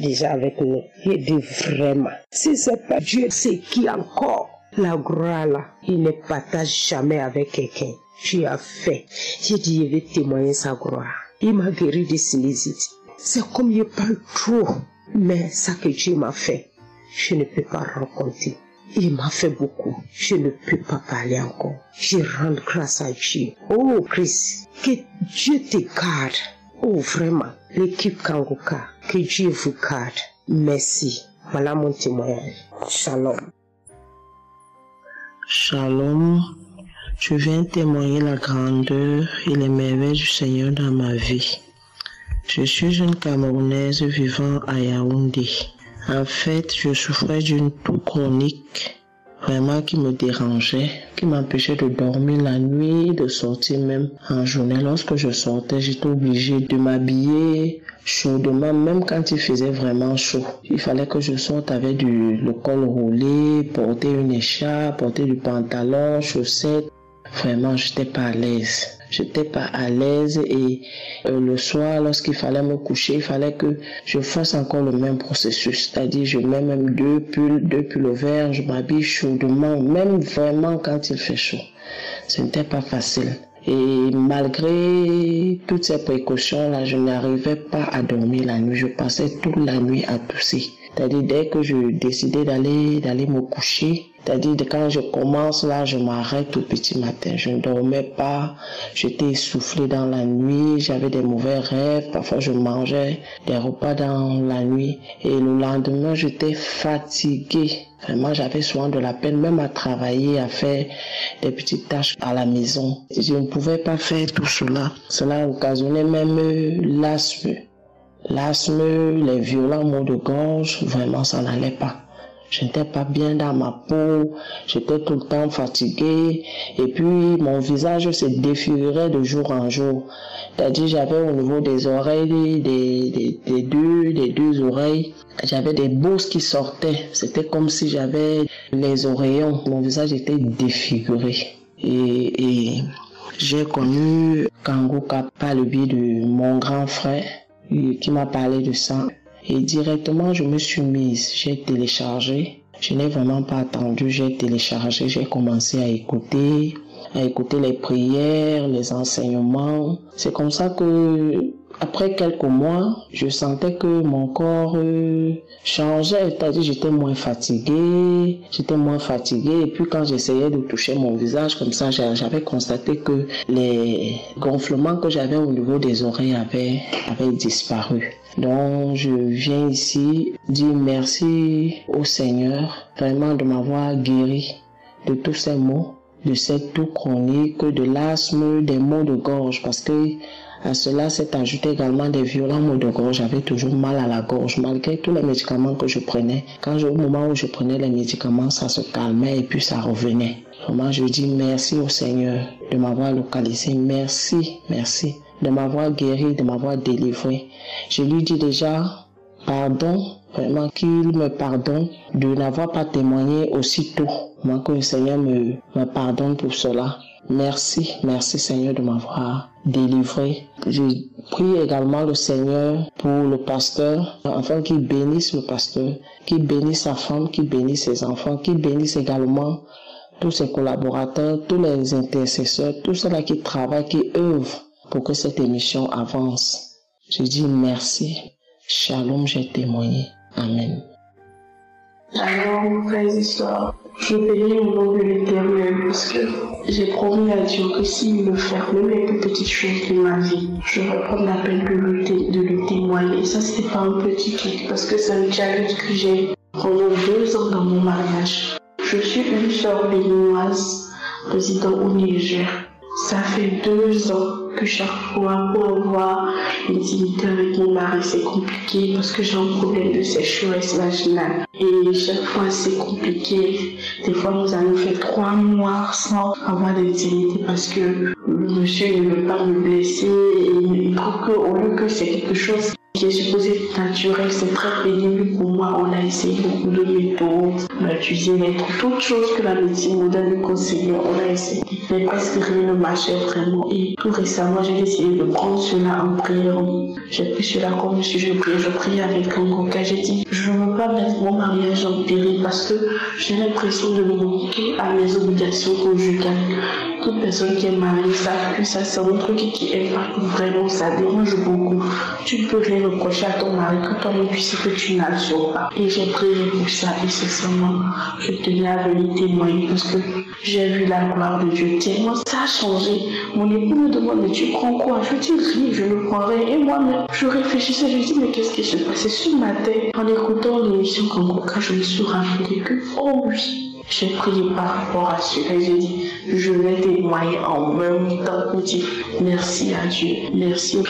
déjà avec nous. Il dit vraiment, si c'est pas Dieu, c'est qui encore? La gloire là, il ne partage jamais avec quelqu'un. Tu as fait. J'ai dit, je vais témoigner sa gloire. Il m'a guéri de sinusite. C'est comme il parle trop. Mais ça que Dieu m'a fait, je ne peux pas raconter. Il m'a fait beaucoup. Je ne peux pas parler encore. Je rends grâce à Dieu. Oh Christ, que Dieu te garde. Oh vraiment, l'équipe Kangoka, que Dieu vous garde. Merci. Voilà mon témoignage. Shalom. Shalom. Je viens témoigner la grandeur et les merveilles du Seigneur dans ma vie. Je suis une Camerounaise vivant à Yaoundé. En fait, je souffrais d'une toux chronique vraiment qui me dérangeait, qui m'empêchait de dormir la nuit, de sortir même en journée. Lorsque je sortais, j'étais obligée de m'habiller chaudement, même quand il faisait vraiment chaud. Il fallait que je sorte avec le col roulé, porter une écharpe, porter du pantalon, chaussettes. Vraiment, j'étais pas à l'aise. Et le soir, lorsqu'il fallait me coucher, il fallait que je fasse encore le même processus. C'est-à-dire, je mets même deux pulls verts, je m'habille chaudement, même vraiment quand il fait chaud. Ce n'était pas facile. Et malgré toutes ces précautions-là, je n'arrivais pas à dormir la nuit. Je passais toute la nuit à tousser. C'est-à-dire, dès que je décidais d'aller me coucher, c'est-à-dire quand je commence là, je m'arrête au petit matin. Je ne dormais pas, j'étais essoufflée dans la nuit, j'avais des mauvais rêves, parfois je mangeais des repas dans la nuit. Et le lendemain, j'étais fatiguée. Vraiment, j'avais souvent de la peine, même à travailler, à faire des petites tâches à la maison. Je ne pouvais pas faire tout cela. Cela occasionnait même l'asthme. L'asthme, les violents maux de gorge, vraiment ça n'allait pas. Je n'étais pas bien dans ma peau, j'étais tout le temps fatiguée et puis mon visage se défigurait de jour en jour. C'est-à-dire j'avais au niveau des oreilles, des deux oreilles, j'avais des bosses qui sortaient. C'était comme si j'avais les oreillons. Mon visage était défiguré. Et j'ai connu Kangoka par le biais de mon grand frère qui m'a parlé de ça. Et directement, je me suis mise, j'ai téléchargé. Je n'ai vraiment pas attendu, j'ai téléchargé, j'ai commencé à écouter les prières, les enseignements. C'est comme ça que, après quelques mois, je sentais que mon corps changeait, c'est-à-dire j'étais moins fatiguée. Et puis quand j'essayais de toucher mon visage comme ça, j'avais constaté que les gonflements que j'avais au niveau des oreilles avaient disparu. Donc je viens ici dire merci au Seigneur vraiment de m'avoir guéri de tous ces maux, de cette toux chronique, de l'asthme, des maux de gorge, parce que à cela s'est ajouté également des violents maux de gorge. J'avais toujours mal à la gorge malgré tous les médicaments que je prenais. Au moment où je prenais les médicaments, ça se calmait et puis ça revenait. Vraiment, je dis merci au Seigneur de m'avoir localisé. Merci de m'avoir guéri, de m'avoir délivré. Je lui dis déjà pardon Vraiment qu'il me pardonne de n'avoir pas témoigné aussitôt. Moi, que le Seigneur me pardonne pour cela. Merci Seigneur de m'avoir délivré. Je prie également le Seigneur pour le pasteur, afin qu'il bénisse le pasteur, qu'il bénisse sa femme, qu'il bénisse ses enfants, qu'il bénisse également tous ses collaborateurs, tous les intercesseurs, tous ceux-là qui travaillent, qui œuvrent pour que cette émission avance. Je dis merci. Shalom, j'ai témoigné. Amen. Alors, frères et sœurs, je bénis au nom de l'Éternel parce que j'ai promis à Dieu que s'il me fait même les plus petites choses de ma vie, je vais prendre la peine de le témoigner. Et ça, c'était pas un petit truc parce que c'est un challenge que j'ai pendant 2 ans dans mon mariage. Je suis une sœur béninoise résidant au Niger. Ça fait 2 ans que chaque fois pour avoir l'intimité avec mon mari c'est compliqué parce que j'ai un problème de sécheresse vaginale et chaque fois c'est compliqué. Des fois nous allons faire 3 mois sans avoir d'intimité parce que le monsieur ne veut pas me blesser et il trouve qu'au lieu que c'est quelque chose qui est supposé être naturel, c'est très pénible pour moi. On a essayé beaucoup de méthodes, on a utilisé toutes choses que la médecine moderne nous conseille, on a essayé, mais presque rien ne marchait vraiment. Et tout récemment, j'ai décidé de prendre cela en prière. J'ai pris cela comme si je priais avec un coca. J'ai dit, je ne veux pas mettre mon mariage en péril parce que j'ai l'impression de me manquer à mes obligations conjugales. Toute personne qui est mariée savent que ça c'est un truc qui impacte vraiment, ça dérange beaucoup. Tu ne peux rien reprocher à ton mari que toi-même tu sais que tu n'assures pas. Et j'ai prié pour ça et sincèrement, je tenais à venir témoigner parce que j'ai vu la gloire de Dieu. Tellement ça a changé. Mon époux me demande, mais tu prends quoi? Je dis rien, je ne prends rien. Et moi-même, je réfléchissais, je dis, mais qu'est-ce qui se passait sur ma tête? En écoutant l'émission Kangoka, je me suis rappelé que, oh oui, j'ai prié par rapport à cela. J'ai dit, je vais témoigner en même temps pour dire merci à Dieu, merci à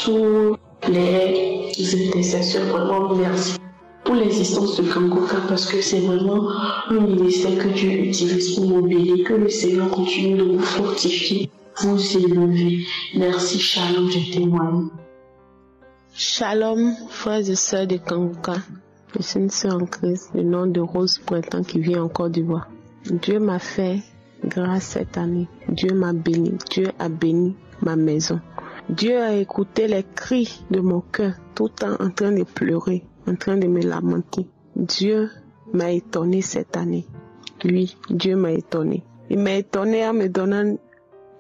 tous les intercesseurs, vraiment merci pour l'existence de Kangoka parce que c'est vraiment un ministère que Dieu utilise pour nous bénir, que le Seigneur continue de vous fortifier, vous élever. Merci, shalom, je témoigne. Shalom, frères et sœurs de Kangoka. Je suis une sœur en Christ, le nom de Rose Printemps qui vient en Côte d'Ivoire. Dieu m'a fait grâce cette année. Dieu m'a béni. Dieu a béni ma maison. Dieu a écouté les cris de mon cœur tout le temps en train de pleurer, en train de me lamenter. Dieu m'a étonné cette année. Oui, Dieu m'a étonné. Il m'a étonné en me donnant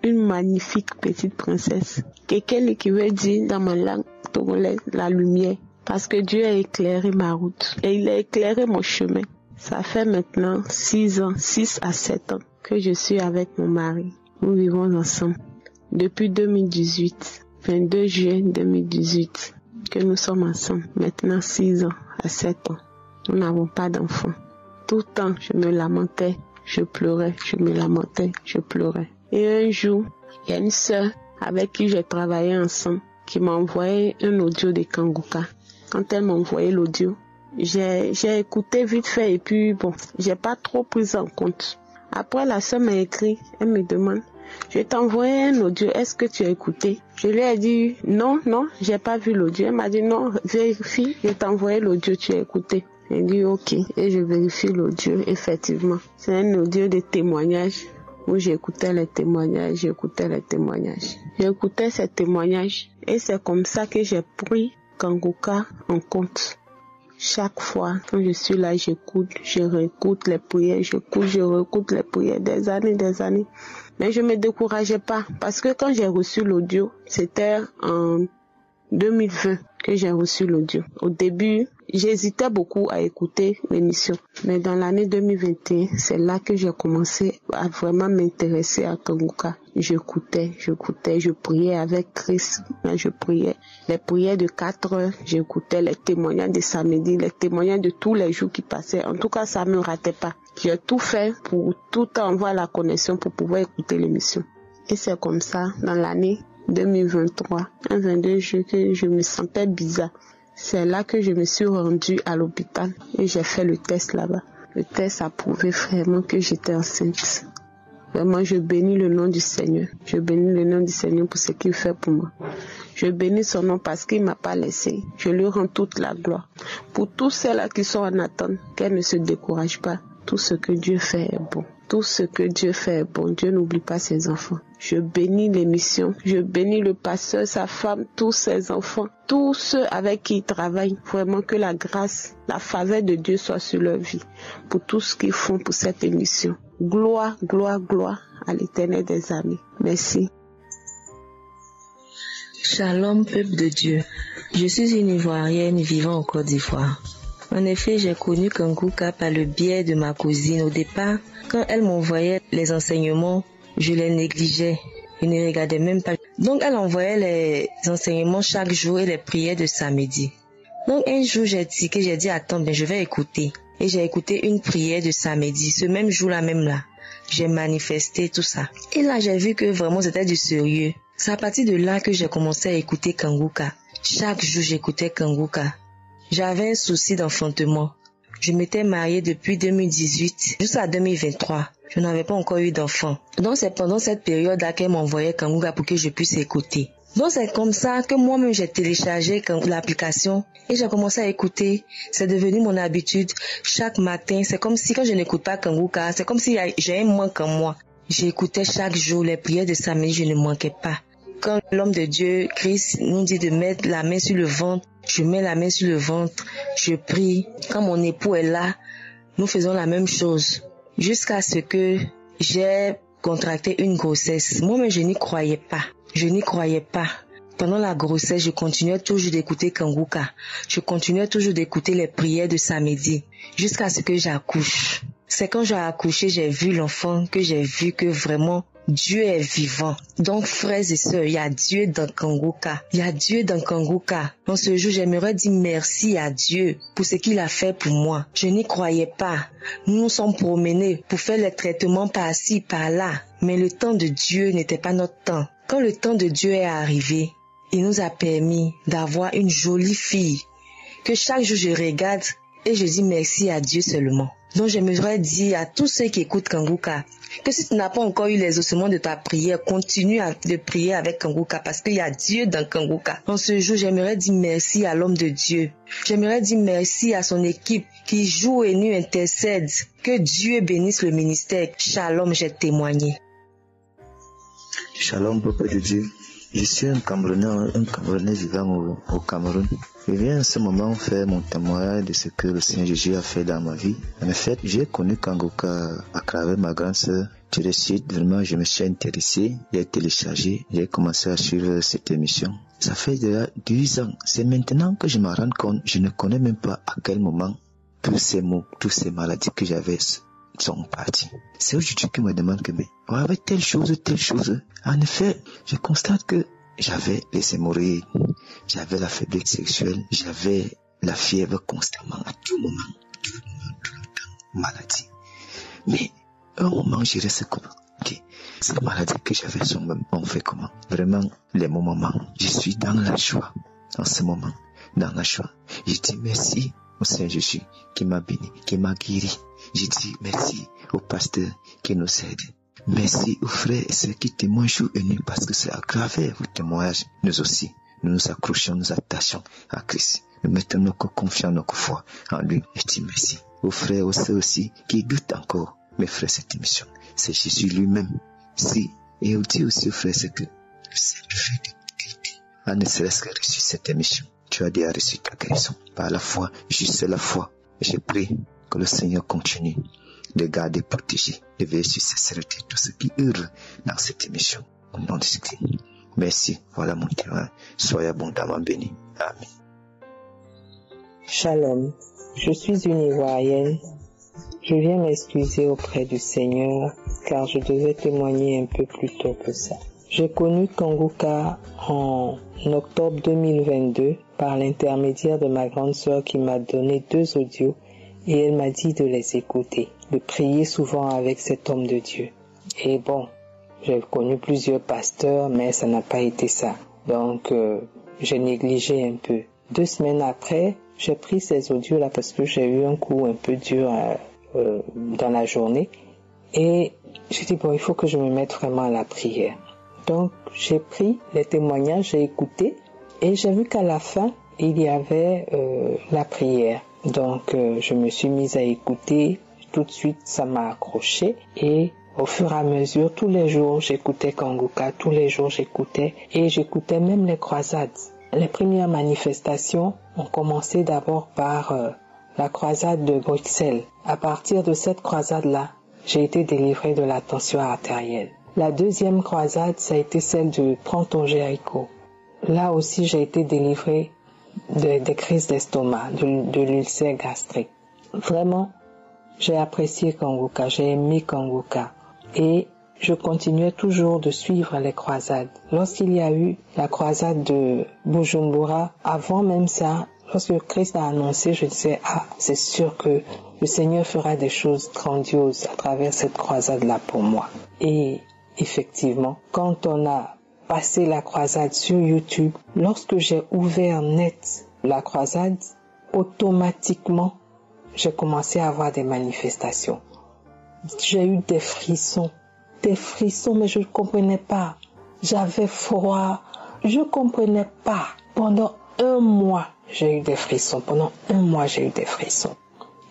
une magnifique petite princesse. Quelqu'un qui veut dire dans ma langue togolaise la lumière. Parce que Dieu a éclairé ma route et il a éclairé mon chemin. Ça fait maintenant 6 à 7 ans que je suis avec mon mari. Nous vivons ensemble. Depuis 2018, 22 juin 2018, que nous sommes ensemble. Maintenant 6 ans à 7 ans. Nous n'avons pas d'enfants. Tout le temps, je me lamentais, je pleurais, je me lamentais, je pleurais. Et un jour, il y a une sœur avec qui j'ai travaillé ensemble qui m'a envoyé un audio de Kangoka. Quand elle m'a envoyé l'audio, j'ai écouté vite fait et puis bon, j'ai pas trop pris en compte. Après, la sœur m'a écrit, elle me demande, je t'ai envoyé un audio, est-ce que tu as écouté? Je lui ai dit, non, j'ai pas vu l'audio. Elle m'a dit, non, vérifie, je t'ai envoyé l'audio, tu as écouté. J'ai dit, ok, et je vérifie l'audio, effectivement. C'est un audio de témoignage où j'écoutais les témoignages, J'écoutais ces témoignages et c'est comme ça que j'ai pris Kangoka en compte. Chaque fois, quand je suis là, j'écoute, je réécoute les prières, je réécoute les prières des années. Mais je me décourageais pas parce que quand j'ai reçu l'audio, c'était en 2020 que j'ai reçu l'audio. Au début, j'hésitais beaucoup à écouter l'émission. Mais dans l'année 2021, c'est là que j'ai commencé à vraiment m'intéresser à Kangoka. J'écoutais, je priais avec Christ. Je priais les prières de 4 heures. J'écoutais les témoignages de samedi, les témoignages de tous les jours qui passaient. En tout cas, ça me ratait pas. J'ai tout fait pour tout avoir la connexion pour pouvoir écouter l'émission. Et c'est comme ça, dans l'année 2023, un 22 juillet, que je me sentais bizarre. C'est là que je me suis rendue à l'hôpital et j'ai fait le test là-bas. Le test a prouvé vraiment que j'étais enceinte. Vraiment, je bénis le nom du Seigneur. Je bénis le nom du Seigneur pour ce qu'il fait pour moi. Je bénis son nom parce qu'il ne m'a pas laissé. Je lui rends toute la gloire. Pour tous ceux-là qui sont en attente, qu'elle ne se décourage pas. Tout ce que Dieu fait est bon. Tout ce que Dieu fait est bon. Dieu n'oublie pas ses enfants. Je bénis l'émission. Je bénis le pasteur, sa femme, tous ses enfants, tous ceux avec qui il travaille. Vraiment que la grâce, la faveur de Dieu soit sur leur vie. Pour tout ce qu'ils font pour cette émission. Gloire, gloire, gloire à l'Éternel des armées. Merci. Shalom, peuple de Dieu. Je suis une Ivoirienne vivant en Côte d'Ivoire. En effet, j'ai connu Kangouka par le biais de ma cousine. Au départ, quand elle m'envoyait les enseignements, je les négligeais. Je ne regardais même pas. Donc, elle envoyait les enseignements chaque jour et les prières de samedi. Donc, un jour, j'ai dit, attends, je vais écouter. Et j'ai écouté une prière de samedi. Ce même jour-là, j'ai manifesté tout ça. Et là, j'ai vu que vraiment, c'était du sérieux. C'est à partir de là que j'ai commencé à écouter Kangouka. Chaque jour, j'écoutais Kangouka. J'avais un souci d'enfantement. Je m'étais mariée depuis 2018 jusqu'à 2023. Je n'avais pas encore eu d'enfant. Donc c'est pendant cette période-là qu'elle m'envoyait Kangouka pour que je puisse écouter. Donc c'est comme ça que moi-même j'ai téléchargé l'application et j'ai commencé à écouter. C'est devenu mon habitude. Chaque matin, c'est comme si quand je n'écoute pas Kangouka, c'est comme si j'ai un manque en moi. J'écoutais chaque jour les prières de samedi, je ne manquais pas. Quand l'homme de Dieu, Christ, nous dit de mettre la main sur le ventre, je mets la main sur le ventre, je prie. Quand mon époux est là, nous faisons la même chose. Jusqu'à ce que j'ai contracté une grossesse. Moi-même, je n'y croyais pas. Je n'y croyais pas. Pendant la grossesse, je continuais toujours d'écouter Kangouka. Je continuais toujours d'écouter les prières de samedi. Jusqu'à ce que j'accouche. C'est quand j'ai accouché, j'ai vu l'enfant, que j'ai vu que vraiment Dieu est vivant. Donc, frères et sœurs, il y a Dieu dans Kangouka. Il y a Dieu dans Kangouka. En ce jour, j'aimerais dire merci à Dieu pour ce qu'il a fait pour moi. Je n'y croyais pas. Nous nous sommes promenés pour faire les traitements par-ci, par-là. Mais le temps de Dieu n'était pas notre temps. Quand le temps de Dieu est arrivé, il nous a permis d'avoir une jolie fille que chaque jour je regarde et je dis merci à Dieu seulement. Donc j'aimerais dire à tous ceux qui écoutent Kangouka que si tu n'as pas encore eu les ossements de ta prière, continue de prier avec Kangouka parce qu'il y a Dieu dans Kangouka. En ce jour, j'aimerais dire merci à l'homme de Dieu. J'aimerais dire merci à son équipe qui joue et nu intercède. Que Dieu bénisse le ministère. Shalom, j'ai témoigné. Shalom, peuple de Dieu. Je suis un Camerounais vivant au Cameroun. Je viens en ce moment faire mon témoignage de ce que le Seigneur Jésus a fait dans ma vie. En fait, j'ai connu Kangouka à travers ma grande sœur. Tout de suite, vraiment, je me suis intéressé, j'ai téléchargé, j'ai commencé à suivre cette émission. Ça fait déjà 10 ans. C'est maintenant que je me rends compte, je ne connais même pas à quel moment tous ces maux, toutes ces maladies que j'avais sont partis. C'est aujourd'hui que je me demande que, mais, on avait telle chose. En effet, je constate que j'avais les hémorroïdes, j'avais la faiblesse sexuelle, j'avais la fièvre constamment, à tout moment, tout le temps, maladie. Mais, à un moment, je reste comme, ok, ces maladies que j'avais ont fait comment? Vraiment, les moments, je suis dans la joie, en ce moment, dans la joie. Je dis merci au Seigneur Jésus qui m'a béni, qui m'a guéri. Je dis merci au pasteur qui nous aide. Merci aux frères et ceux qui témoignent jour et nuit parce que c'est à travers vos témoignages, nous aussi, nous nous accrochons, nous attachons à Christ. Nous mettons notre confiance, notre foi en lui. Je dis merci aux frères et aux sœurs aussi qui doutent encore, mes frères, cette émission. C'est Jésus lui-même. Si, et on dit aussi aux frères, c'est que c'est le fait de guérir. En ne serait-ce que reçu cette émission, tu as déjà reçu ta guérison. Par la foi, juste la foi. Je prie que le Seigneur continue de garder, protéger, de veiller sur ses serviteurs, tous ceux qui œuvrent dans cette émission. Au nom de Jésus. Merci. Voilà mon témoin. Soyez abondamment bénis. Amen. Shalom. Je suis une Ivoirienne. Je viens m'excuser auprès du Seigneur car je devais témoigner un peu plus tôt que ça. J'ai connu Kangouka en octobre 2022 par l'intermédiaire de ma grande sœur qui m'a donné 2 audios et elle m'a dit de les écouter, de prier souvent avec cet homme de Dieu. Et bon, j'ai connu plusieurs pasteurs, mais ça n'a pas été ça. Donc, j'ai négligé un peu. 2 semaines après, j'ai pris ces audios-là parce que j'ai eu un coup un peu dur dans la journée. Et j'ai dit, bon, il faut que je me mette vraiment à la prière. Donc, j'ai pris les témoignages, j'ai écouté. Et j'ai vu qu'à la fin, il y avait la prière. Donc, je me suis mise à écouter. Tout de suite, ça m'a accroché. Et au fur et à mesure, tous les jours, j'écoutais Kanguka. Tous les jours, j'écoutais. Et j'écoutais même les croisades. Les premières manifestations ont commencé d'abord par la croisade de Bruxelles. À partir de cette croisade-là, j'ai été délivrée de la tension artérielle. La deuxième croisade, ça a été celle de Prends ton Jéricho. Là aussi, j'ai été délivrée des crises d'estomac, de l'ulcère gastrique. Vraiment, j'ai apprécié Kanguka, j'ai aimé Kanguka. Et je continuais toujours de suivre les croisades. Lorsqu'il y a eu la croisade de Bujumbura, avant même ça, lorsque Christ a annoncé, je disais, c'est sûr que le Seigneur fera des choses grandioses à travers cette croisade-là pour moi. Et effectivement, quand on a passé la croisade sur YouTube, lorsque j'ai ouvert net la croisade, automatiquement, j'ai commencé à avoir des manifestations. J'ai eu des frissons, mais je ne comprenais pas. J'avais froid, je ne comprenais pas. Pendant un mois, j'ai eu des frissons.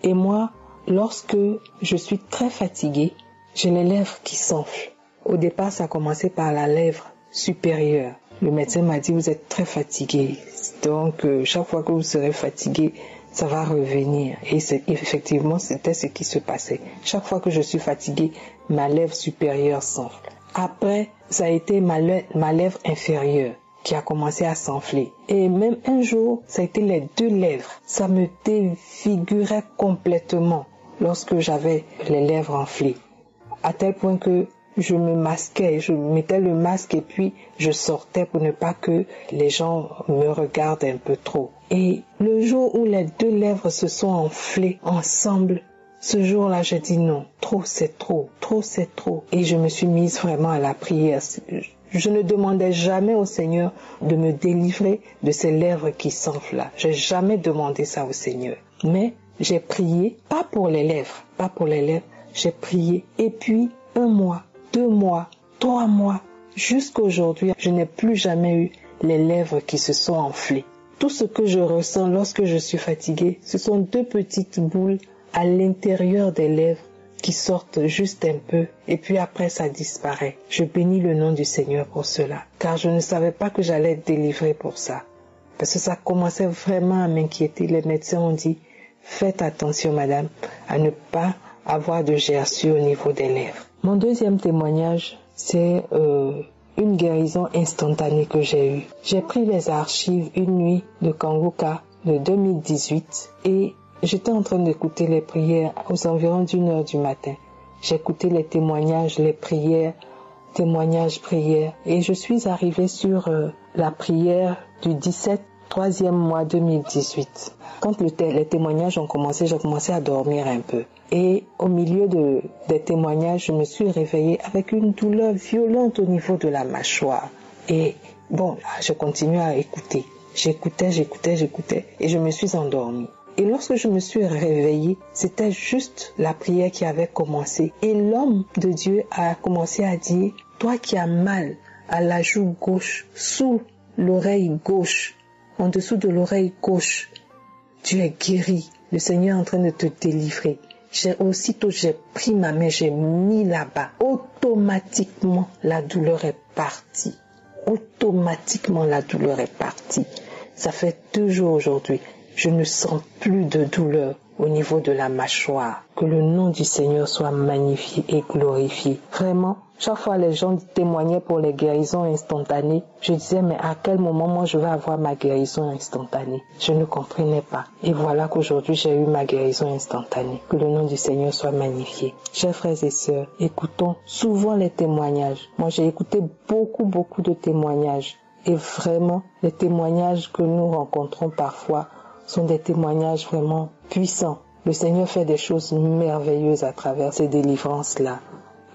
Et moi, lorsque je suis très fatiguée, j'ai les lèvres qui s'enflent. Au départ, ça a commencé par la lèvre supérieure. Le médecin m'a dit, vous êtes très fatigué. Donc, chaque fois que vous serez fatigué, ça va revenir. Et effectivement, c'était ce qui se passait. Chaque fois que je suis fatiguée, ma lèvre supérieure s'enfle. Après, ça a été ma lèvre inférieure qui a commencé à s'enfler. Et même un jour, ça a été les deux lèvres. Ça me défigurait complètement lorsque j'avais les lèvres enflées. À tel point que je me masquais, je mettais le masque et puis je sortais pour ne pas que les gens me regardent un peu trop. Et le jour où les deux lèvres se sont enflées ensemble, ce jour-là, j'ai dit non, trop c'est trop, trop c'est trop. Et je me suis mise vraiment à la prière. Je ne demandais jamais au Seigneur de me délivrer de ces lèvres qui s'enflent là. J'ai jamais demandé ça au Seigneur. Mais j'ai prié, pas pour les lèvres, j'ai prié. Et puis, 1 mois, 2 mois, 3 mois, jusqu'à aujourd'hui, je n'ai plus jamais eu les lèvres qui se sont enflées. Tout ce que je ressens lorsque je suis fatiguée, ce sont 2 petites boules à l'intérieur des lèvres qui sortent juste un peu et puis après ça disparaît. Je bénis le nom du Seigneur pour cela, car je ne savais pas que j'allais être délivrée pour ça. Parce que ça commençait vraiment à m'inquiéter. Les médecins ont dit, faites attention madame, à ne pas avoir de gerçure au niveau des lèvres. Mon deuxième témoignage, c'est une guérison instantanée que j'ai eue. J'ai pris les archives une nuit de Kanguka de 2018 et j'étais en train d'écouter les prières aux environs d'1h du matin. J'écoutais les témoignages, les prières, prières. Et je suis arrivée sur la prière du 17, 3e mois 2018. Quand les témoignages ont commencé, j'ai commencé à dormir un peu. Et au milieu des témoignages, je me suis réveillée avec une douleur violente au niveau de la mâchoire. Et bon, je continuais à écouter. J'écoutais et je me suis endormie. Et lorsque je me suis réveillée, c'était juste la prière qui avait commencé. Et l'homme de Dieu a commencé à dire, toi qui as mal à la joue gauche, sous l'oreille gauche, en dessous de l'oreille gauche, tu es guéri. Le Seigneur est en train de te délivrer. Aussitôt, j'ai pris ma main, j'ai mis là-bas. Automatiquement, la douleur est partie. Ça fait 2 jours aujourd'hui. Je ne sens plus de douleur au niveau de la mâchoire. Que le nom du Seigneur soit magnifié et glorifié. Vraiment, chaque fois les gens témoignaient pour les guérisons instantanées, je disais, mais à quel moment moi je vais avoir ma guérison instantanée? Je ne comprenais pas. Et voilà qu'aujourd'hui j'ai eu ma guérison instantanée. Que le nom du Seigneur soit magnifié. Chers frères et sœurs, écoutons souvent les témoignages. Moi j'ai écouté beaucoup de témoignages. Et vraiment, les témoignages que nous rencontrons parfois sont des témoignages vraiment puissants. Le Seigneur fait des choses merveilleuses à travers ces délivrances-là.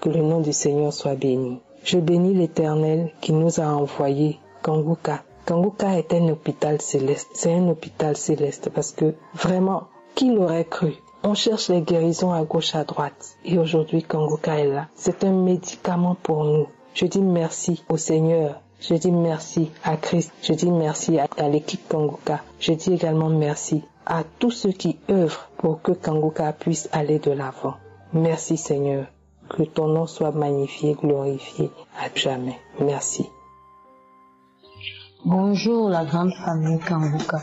Que le nom du Seigneur soit béni. Je bénis l'Éternel qui nous a envoyé Kanguka. Kanguka est un hôpital céleste. C'est un hôpital céleste parce que vraiment, qui l'aurait cru? On cherche les guérisons à gauche, à droite. Et aujourd'hui, Kanguka est là. C'est un médicament pour nous. Je dis merci au Seigneur. Je dis merci à Christ. Je dis merci à l'équipe Kanguka. Je dis également merci à tous ceux qui œuvrent pour que Kanguka puisse aller de l'avant. Merci Seigneur. Que ton nom soit magnifié, glorifié à jamais. Merci. Bonjour la grande famille Kanguka.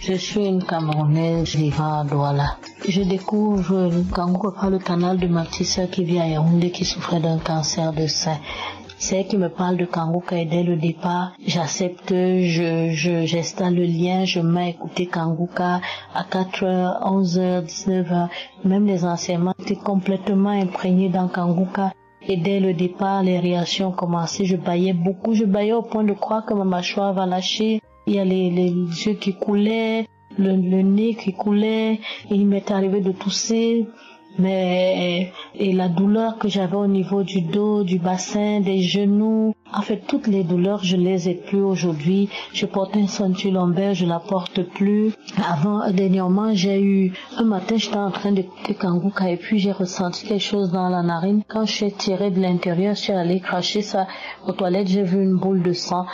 Je suis une Camerounaise vivant à Douala. Je découvre Kanguka par le canal de ma petite sœur qui vit à Yaoundé qui souffrait d'un cancer de sein. C'est elle qui me parle de Kanguka et dès le départ, j'accepte, j'installe le lien, je mets à écouter Kanguka à 4h, 11h, 19h. Même les enseignements étaient complètement imprégnés dans Kanguka. Et dès le départ, les réactions ont commencé. Je baillais beaucoup, je baillais au point de croire que ma mâchoire va lâcher. Il y a les yeux qui coulaient, le nez qui coulait, et il m'est arrivé de tousser. Et la douleur que j'avais au niveau du dos, du bassin, des genoux, en fait toutes les douleurs je les ai plus aujourd'hui. Je portais une ceinture lombaire, je la porte plus. Dernièrement un matin j'étais en train d'écouter Kanguka et puis j'ai ressenti quelque chose dans la narine. Quand je suis tirée de l'intérieur, je suis allée cracher ça aux toilettes, j'ai vu une boule de sang.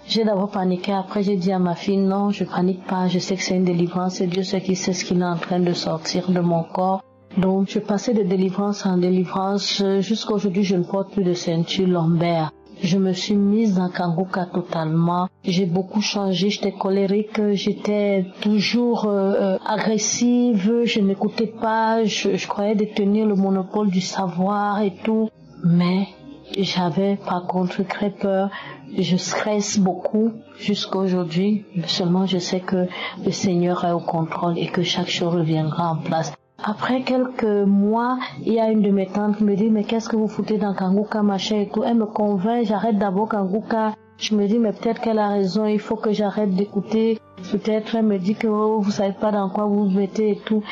J'ai d'abord paniqué, après j'ai dit à ma fille non, je panique pas, je sais que c'est une délivrance, c'est Dieu qui sait ce qu'il est en train de sortir de mon corps. Donc, je passais de délivrance en délivrance. Jusqu'à aujourd'hui, je ne porte plus de ceinture lombaire. Je me suis mise dans Kanguka totalement. J'ai beaucoup changé. J'étais colérique. J'étais toujours agressive. Je n'écoutais pas. Je croyais détenir le monopole du savoir et tout. Mais j'avais par contre très peur. Je stresse beaucoup jusqu'à aujourd'hui. Seulement, je sais que le Seigneur est au contrôle et que chaque chose reviendra en place. Après quelques mois, il y a une de mes tantes qui me dit, mais qu'est-ce que vous foutez dans Kanguka, machin et tout. Elle me convainc, j'arrête d'abord Kanguka. Je me dis, mais peut-être qu'elle a raison, il faut que j'arrête d'écouter. Peut-être elle me dit que vous savez pas dans quoi vous vous mettez et tout.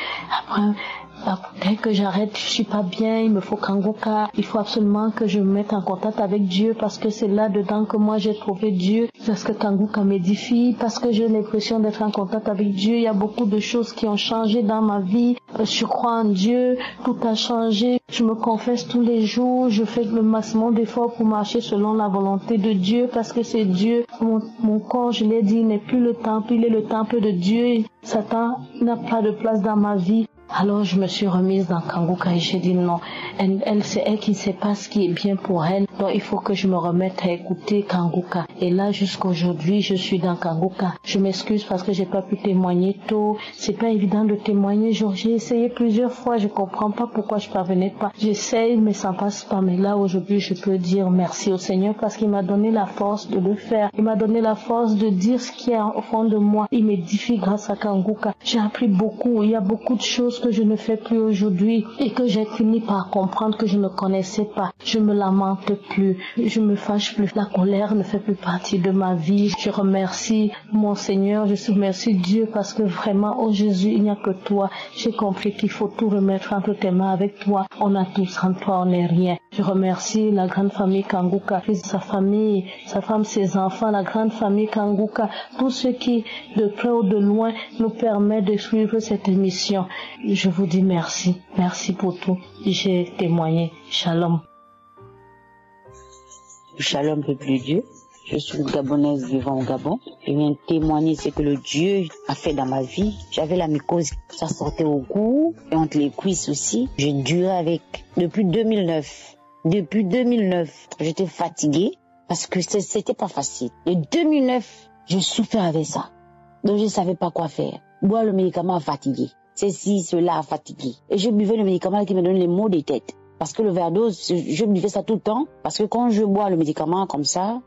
Après, dès que j'arrête, je suis pas bien, il me faut Kanguka. Il faut absolument que je me mette en contact avec Dieu parce que c'est là-dedans que moi j'ai trouvé Dieu. Parce que Kanguka m'édifie, parce que j'ai l'impression d'être en contact avec Dieu. Il y a beaucoup de choses qui ont changé dans ma vie. Je crois en Dieu, tout a changé. Je me confesse tous les jours, je fais le maximum d'efforts pour marcher selon la volonté de Dieu parce que c'est Dieu. Mon corps, je l'ai dit, n'est plus le temple, il est le temple de Dieu. Satan n'a pas de place dans ma vie. Alors je me suis remise dans Kanguka et j'ai dit non, c'est elle qui ne sait pas ce qui est bien pour elle, donc il faut que je me remette à écouter Kanguka. Et là jusqu'à aujourd'hui je suis dans Kanguka. Je m'excuse parce que j'ai pas pu témoigner tôt, c'est pas évident de témoigner. J'ai essayé plusieurs fois, je comprends pas pourquoi je parvenais pas. J'essaye mais ça passe pas. Mais là aujourd'hui je peux dire merci au Seigneur parce qu'il m'a donné la force de le faire. Il m'a donné la force de dire ce qui est au fond de moi. Il m'édifie grâce à Kanguka. J'ai appris beaucoup, il y a beaucoup de choses que je ne fais plus aujourd'hui et que j'ai fini par comprendre que je ne connaissais pas. Je me lamente plus, je me fâche plus, la colère ne fait plus partie de ma vie. Je remercie mon Seigneur, je remercie Dieu parce que vraiment, oh Jésus, il n'y a que toi. J'ai compris qu'il faut tout remettre entre tes mains avec toi. On a tout sans toi, on n'est rien. Je remercie la grande famille Kanguka, sa famille, sa femme, ses enfants, la grande famille Kanguka, tous ceux qui, de près ou de loin, nous permettent de suivre cette émission. Je vous dis merci. Merci pour tout. J'ai témoigné. Shalom. Shalom, peuple de Dieu. Je suis une Gabonaise vivant au Gabon. Je viens témoigner ce que le Dieu a fait dans ma vie. J'avais la mycose, ça sortait au cou et entre les cuisses aussi. J'ai duré avec depuis 2009. Depuis 2009, j'étais fatiguée parce que c'était pas facile. Et 2009, je souffrais avec ça. Donc je ne savais pas quoi faire. Boire le médicament a fatigué. Ceci, cela a fatigué. Et je buvais le médicament qui me donne les maux de tête. Parce que le overdose, je buvais ça tout le temps. Parce que quand je bois le médicament comme ça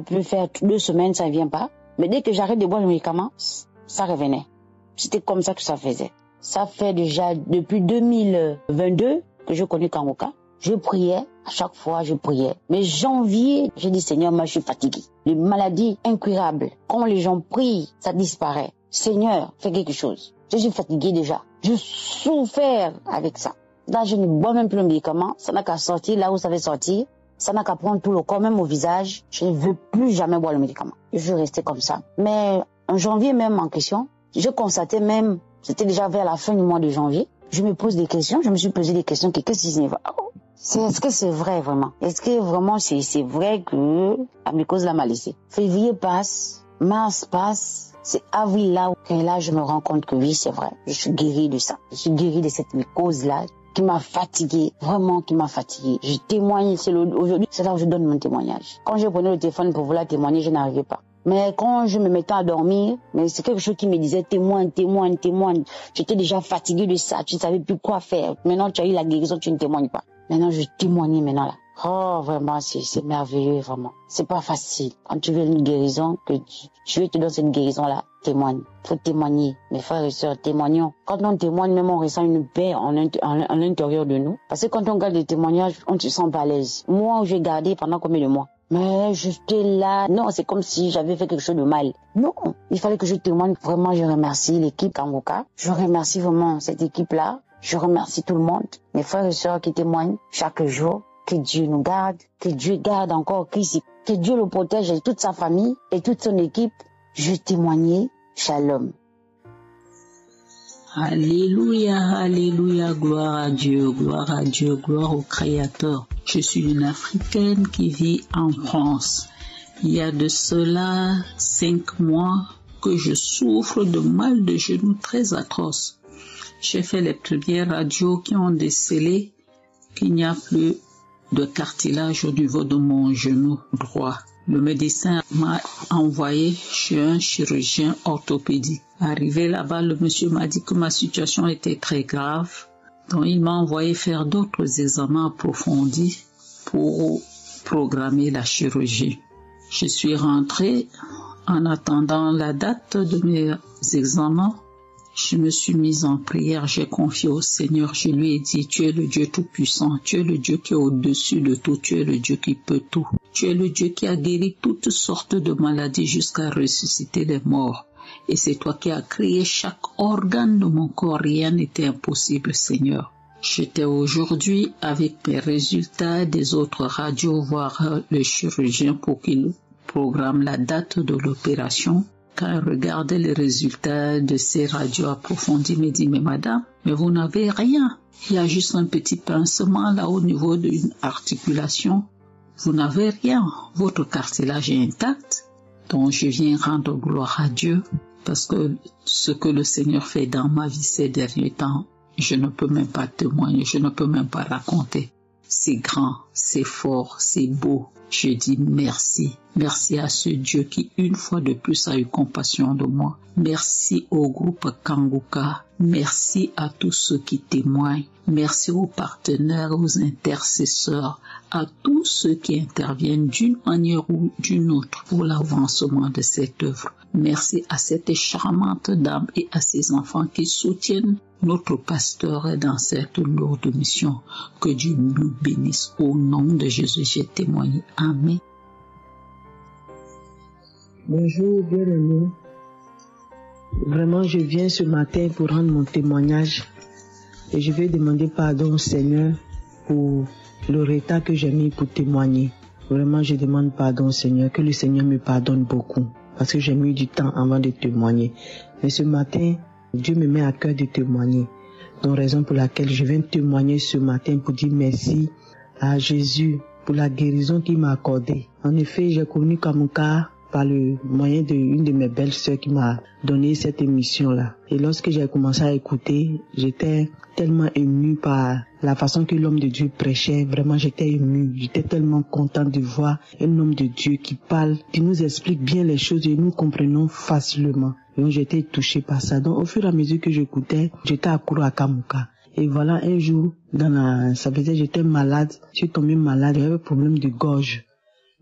peut faire 2 semaines, ça ne vient pas. Mais dès que j'arrête de boire le médicament, ça revenait. C'était comme ça que ça faisait. Ça fait déjà depuis 2022 que je connais Kanguka. Je priais, à chaque fois je priais. Mais janvier, j'ai dit Seigneur, moi je suis fatiguée. Les maladies incurables, quand les gens prient, ça disparaît. Seigneur, fais quelque chose. Je suis fatiguée déjà. Je souffre avec ça. Là, je ne bois même plus le médicament. Ça n'a qu'à sortir là où ça va sortir. Ça n'a qu'à prendre tout le corps, même au visage. Je ne veux plus jamais boire le médicament. Je veux rester comme ça. Mais en janvier même en question, je constatais même, c'était déjà vers la fin du mois de janvier, je me pose des questions. Je me suis posé des questions. Qu'est-ce qui se passe? Est-ce que c'est vrai vraiment? Est-ce que vraiment c'est vrai que la mycose m'a laissé? Février passe, mars passe, c'est avril là je me rends compte que oui, c'est vrai. Je suis guérie de ça. Je suis guérie de cette mycose-là qui m'a fatiguée, vraiment qui m'a fatiguée. Je témoigne, aujourd'hui, c'est là où je donne mon témoignage. Quand je prenais le téléphone pour vouloir témoigner, je n'arrivais pas. Mais quand je me mettais à dormir, mais c'est quelque chose qui me disait témoigne. J'étais déjà fatiguée de ça, tu ne savais plus quoi faire. Maintenant, tu as eu la guérison, tu ne témoignes pas. Maintenant, je témoigne maintenant là. Oh, vraiment, c'est merveilleux, vraiment. C'est pas facile. Quand tu veux une guérison, que Dieu te donne cette guérison-là, témoigne. Faut témoigner. Mes frères et sœurs, témoignons. Quand on témoigne, même on ressent une paix en l'intérieur de nous. Parce que quand on garde des témoignages, on ne se sent pas à l'aise. Moi, j'ai gardé pendant combien de mois? Mais j'étais là. Non, c'est comme si j'avais fait quelque chose de mal. Non, il fallait que je témoigne. Vraiment, je remercie l'équipe Kanguka. Je remercie vraiment cette équipe-là. Je remercie tout le monde. Mes frères et sœurs qui témoignent chaque jour. Que Dieu nous garde. Que Dieu garde encore Christ. Que Dieu le protège et toute sa famille et toute son équipe. Je témoignais. Shalom. Alléluia, alléluia, gloire à Dieu, gloire au Créateur. Je suis une Africaine qui vit en France. Il y a de cela 5 mois que je souffre de mal de genoux très atroce. J'ai fait les premières radios qui ont décelé qu'il n'y a plus de cartilage au niveau de mon genou droit. Le médecin m'a envoyé chez un chirurgien orthopédique. Arrivé là-bas, le monsieur m'a dit que ma situation était très grave. Donc il m'a envoyé faire d'autres examens approfondis pour programmer la chirurgie. Je suis rentrée en attendant la date de mes examens. Je me suis mise en prière, j'ai confié au Seigneur, je lui ai dit, tu es le Dieu tout-puissant, tu es le Dieu qui est au-dessus de tout, tu es le Dieu qui peut tout. Tu es le Dieu qui a guéri toutes sortes de maladies jusqu'à ressusciter les morts. Et c'est toi qui as créé chaque organe de mon corps, rien n'était impossible, Seigneur. J'étais aujourd'hui avec mes résultats des autres radios voir le chirurgien pour qu'il programme la date de l'opération. Quand il regardait les résultats de ces radios approfondies, il me dit, mais madame, mais vous n'avez rien. Il y a juste un petit pincement là au niveau d'une articulation. Vous n'avez rien. Votre cartilage est intact. Donc je viens rendre gloire à Dieu parce que ce que le Seigneur fait dans ma vie ces derniers temps, je ne peux même pas témoigner, je ne peux même pas raconter. C'est grand, c'est fort, c'est beau. Je dis merci. Merci à ce Dieu qui, une fois de plus, a eu compassion de moi. Merci au groupe Kanguka. Merci à tous ceux qui témoignent. Merci aux partenaires, aux intercesseurs, à tous ceux qui interviennent d'une manière ou d'une autre pour l'avancement de cette œuvre. Merci à cette charmante dame et à ses enfants qui soutiennent notre pasteur dans cette lourde mission. Que Dieu nous bénisse. Au nom de Jésus, j'ai témoigné. Amen. Bonjour, bien-aimé. Vraiment, je viens ce matin pour rendre mon témoignage et je vais demander pardon au Seigneur pour le retard que j'ai mis pour témoigner. Vraiment, je demande pardon au Seigneur, que le Seigneur me pardonne beaucoup parce que j'ai mis du temps avant de témoigner. Mais ce matin, Dieu me met à cœur de témoigner. Donc, raison pour laquelle je viens témoigner ce matin pour dire merci à Jésus pour la guérison qu'il m'a accordée. En effet, j'ai connu Kanguka par le moyen d'une de mes belles-sœurs qui m'a donné cette émission-là. Et lorsque j'ai commencé à écouter, j'étais tellement émue par la façon que l'homme de Dieu prêchait. Vraiment, j'étais émue. J'étais tellement contente de voir un homme de Dieu qui parle, qui nous explique bien les choses et nous comprenons facilement. Et donc, j'étais touchée par ça. Donc, au fur et à mesure que j'écoutais, j'étais accroue à Kanguka. Et voilà, un jour, ça faisait, j'étais malade. Je suis tombée malade, j'avais un problème de gorge.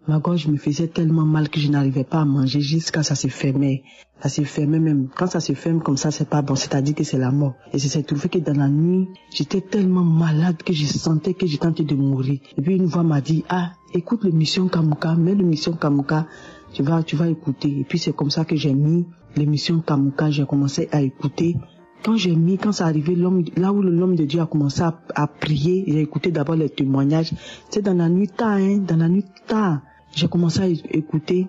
Ma gorge me faisait tellement mal que je n'arrivais pas à manger jusqu'à ça se fermait. Ça se fermait même. Quand ça se ferme comme ça, c'est pas bon. C'est-à-dire que c'est la mort. Et c'est trouvé que dans la nuit, j'étais tellement malade que je sentais que j'étais en train de mourir. Et puis une voix m'a dit, écoute l'émission Kanguka, mets l'émission Kanguka, tu vas écouter. Et puis c'est comme ça que j'ai mis l'émission Kanguka, j'ai commencé à écouter. Quand ça arrivait, là où l'homme de Dieu a commencé à prier, j'ai écouté d'abord les témoignages. C'est dans la nuit tard, j'ai commencé à écouter.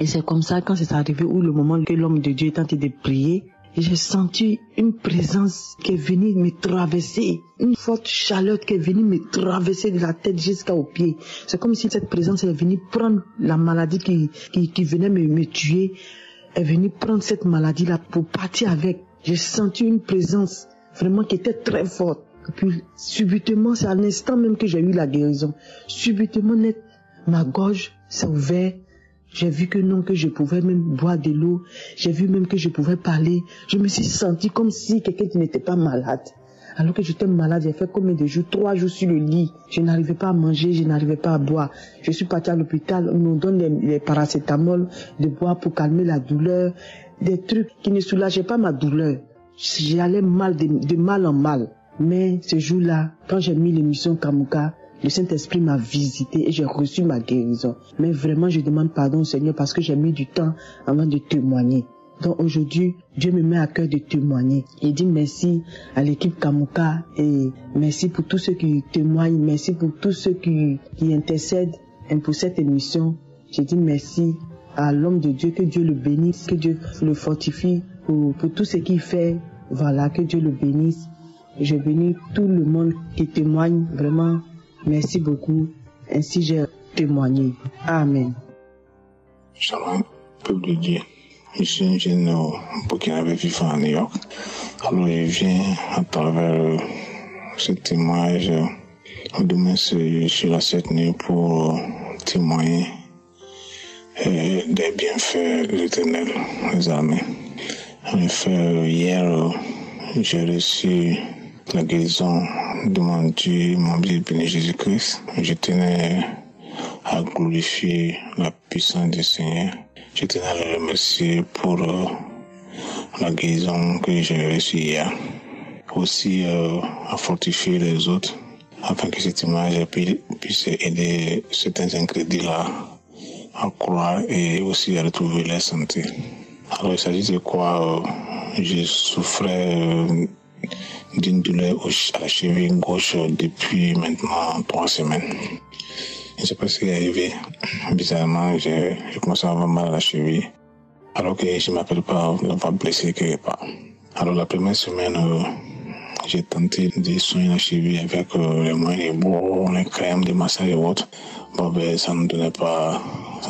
Et c'est comme ça, quand c'est arrivé, où le moment que l'homme de Dieu est en train de prier, Et j'ai senti une présence qui est venue me traverser, une forte chaleur qui est venue me traverser de la tête jusqu'aux pieds. C'est comme si cette présence est venue prendre la maladie qui venait me tuer, est venue prendre cette maladie-là pour partir avec. J'ai senti une présence vraiment qui était très forte. Et puis subitement, c'est à l'instant même que j'ai eu la guérison. Subitement net, ma gorge s'est ouverte. J'ai vu que non, que je pouvais même boire de l'eau. J'ai vu même que je pouvais parler. Je me suis senti comme si quelqu'un qui n'était pas malade. Alors que j'étais malade, j'ai fait combien de jours? 3 jours sur le lit. Je n'arrivais pas à manger, je n'arrivais pas à boire. Je suis partie à l'hôpital, on nous donne les paracétamol de boire pour calmer la douleur. Des trucs qui ne soulageaient pas ma douleur. J'allais mal, de mal en mal. Mais ce jour-là, quand j'ai mis l'émission Kamouka, le Saint-Esprit m'a visité et j'ai reçu ma guérison. Mais vraiment, je demande pardon au Seigneur parce que j'ai mis du temps avant de témoigner. Donc aujourd'hui, Dieu me met à cœur de témoigner. Et dit merci à l'équipe Kamouka et merci pour tous ceux qui témoignent, merci pour tous ceux qui intercèdent pour cette émission. Je dis merci à l'homme de Dieu, que Dieu le bénisse, que Dieu le fortifie pour tout ce qu'il fait. Voilà, que Dieu le bénisse. Je bénis tout le monde qui témoigne, vraiment. Merci beaucoup. Ainsi j'ai témoigné. Amen. Shalom, peuple de Dieu. Je suis un jeune burkinabé vivant à New York. Alors je viens à travers ce témoignage. Demain, je suis là cette nuit pour témoigner des bienfaits de l'Éternel, les armées. En effet, hier, j'ai reçu la guérison de mon Dieu, mon bien béni Jésus-Christ. Je tenais à glorifier la puissance du Seigneur. Je tenais à le remercier pour la guérison que j'ai reçue hier. Aussi à fortifier les autres afin que ce témoignage puisse aider certains ingrédients-là à croire et aussi à retrouver leur santé. Alors il s'agit de quoi je souffrais d'une douleur à la cheville gauche depuis maintenant 3 semaines. Je ne sais pas ce qui est arrivé. Bizarrement, j'ai commencé à avoir mal à la cheville, alors que je ne m'appelle pas avoir blessé quelque part. Alors la première semaine, j'ai tenté de soigner la cheville avec les moyens de bois, les crèmes, des massages et autres. Bon, ben, ça n'a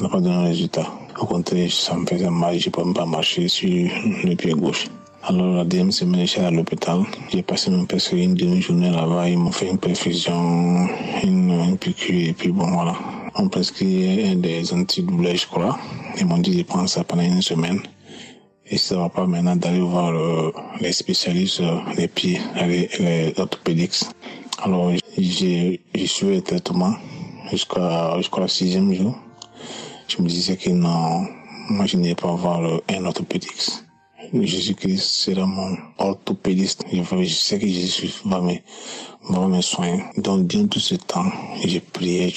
pas donné de résultat. Au contraire, ça me faisait mal, je ne pouvais même pas marcher sur le pied gauche. Alors la deuxième semaine, j'étais à l'hôpital. J'ai passé même presque une demi-journée là-bas. Ils m'ont fait une perfusion, une piqûre et puis bon voilà. On m'a prescrit des antidouleurs, je crois. Ils m'ont dit de prendre ça pendant une semaine. Et ça ne va pas maintenant d'aller voir les spécialistes des pieds, les orthopédiques. Alors j'ai suivi le traitement jusqu'à le 6e jour. Je me disais que non, moi je n'allais pas voir un orthopédique. Jésus-Christ sera mon orthopédiste. Je sais que Jésus va me soigner. Donc, durant tout ce temps, j'ai prié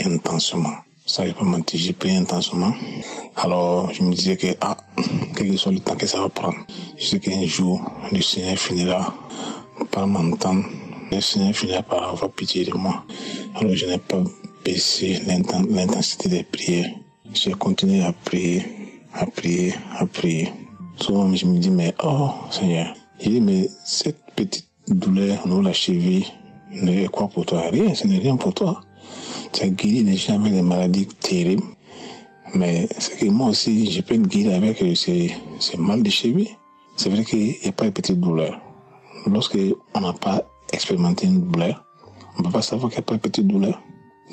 intensément. Ça, je ne vais pas mentir, j'ai prié intensément. Alors, je me disais que, quel que soit le temps que ça va prendre, je sais qu'un jour, le Seigneur finira par m'entendre. Le Seigneur finira par avoir pitié de moi. Alors, je n'ai pas baissé l'intensité des prières. J'ai continué à prier. Souvent, je me dis, mais oh, Seigneur. Je dis, mais cette petite douleur au niveau de la cheville n'est quoi pour toi? Rien, ce n'est rien pour toi. Tu as guéri les gens avec des maladies terribles. Mais c'est que moi aussi, je peux être guéri avec ces mal de cheville. C'est vrai qu'il n'y a pas de petite douleur. Lorsqu'on n'a pas expérimenté une douleur, on ne peut pas savoir qu'il n'y a pas de petite douleur.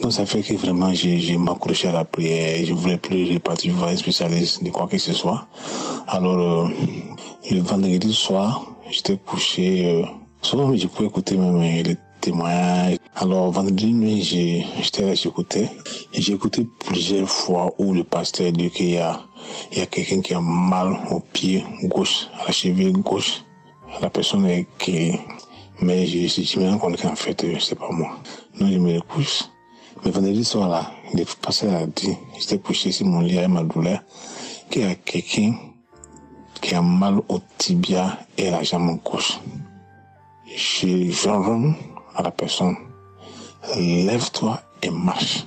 Donc ça fait que vraiment j'ai m'accroché à la prière, je voulais plus repartir voir un spécialiste de quoi que ce soit. Alors le vendredi soir, j'étais couché, souvent je pouvais écouter même les témoignages. Alors vendredi nuit, j'étais là, j'écoutais. Et j'ai écouté plusieurs fois où le pasteur dit qu'il y a quelqu'un qui a mal au pied gauche, à la cheville gauche. La personne est qui, mais je me rends compte qu'en fait c'est pas moi. Donc je me couche. Mais vendredi soir là, le pasteur a dit, j'étais couché sur mon lit avec ma douleur, qu'il y a quelqu'un qui a mal au tibia et à la jambe gauche. J'ordonne à la personne, lève-toi et marche.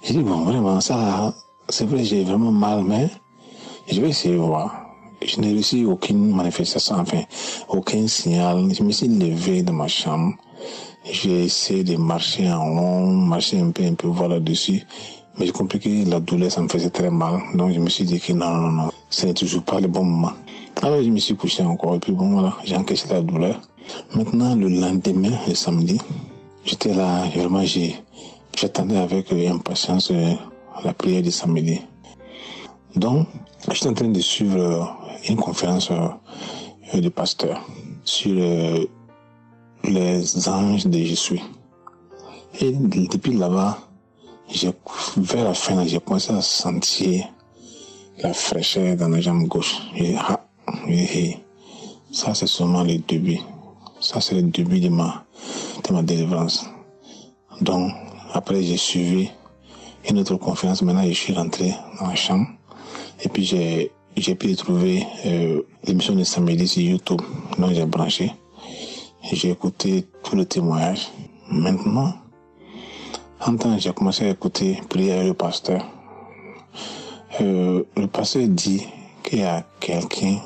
J'ai dit, bon, vraiment, ça, c'est vrai, j'ai vraiment mal, mais je vais essayer de voir. je n'ai reçu aucune manifestation, enfin, aucun signal. Je me suis levé de ma chambre. J'ai essayé de marcher en rond, marcher un peu, voir là-dessus. Mais j'ai compris que la douleur, ça me faisait très mal. Donc je me suis dit que non, ce n'est toujours pas le bon moment. Alors je me suis couché encore, et puis bon, voilà, j'ai encaissé la douleur. Maintenant, le lendemain, le samedi, j'étais là, vraiment, j'attendais avec impatience la prière du samedi. Donc, j'étais en train de suivre une conférence du pasteur sur les anges de Jésus. Et depuis là-bas, vers la fin, j'ai commencé à sentir la fraîcheur dans la jambe gauche. Ça, c'est seulement le début. Ça, c'est le début de ma délivrance. Donc, après, j'ai suivi une autre conférence. Maintenant, je suis rentré dans la chambre. Et puis, j'ai pu trouver l'émission de samedi sur YouTube. Donc, j'ai branché. J'ai écouté tout le témoignage. Maintenant, j'ai commencé à écouter prier le pasteur. Le pasteur dit qu'il y a quelqu'un,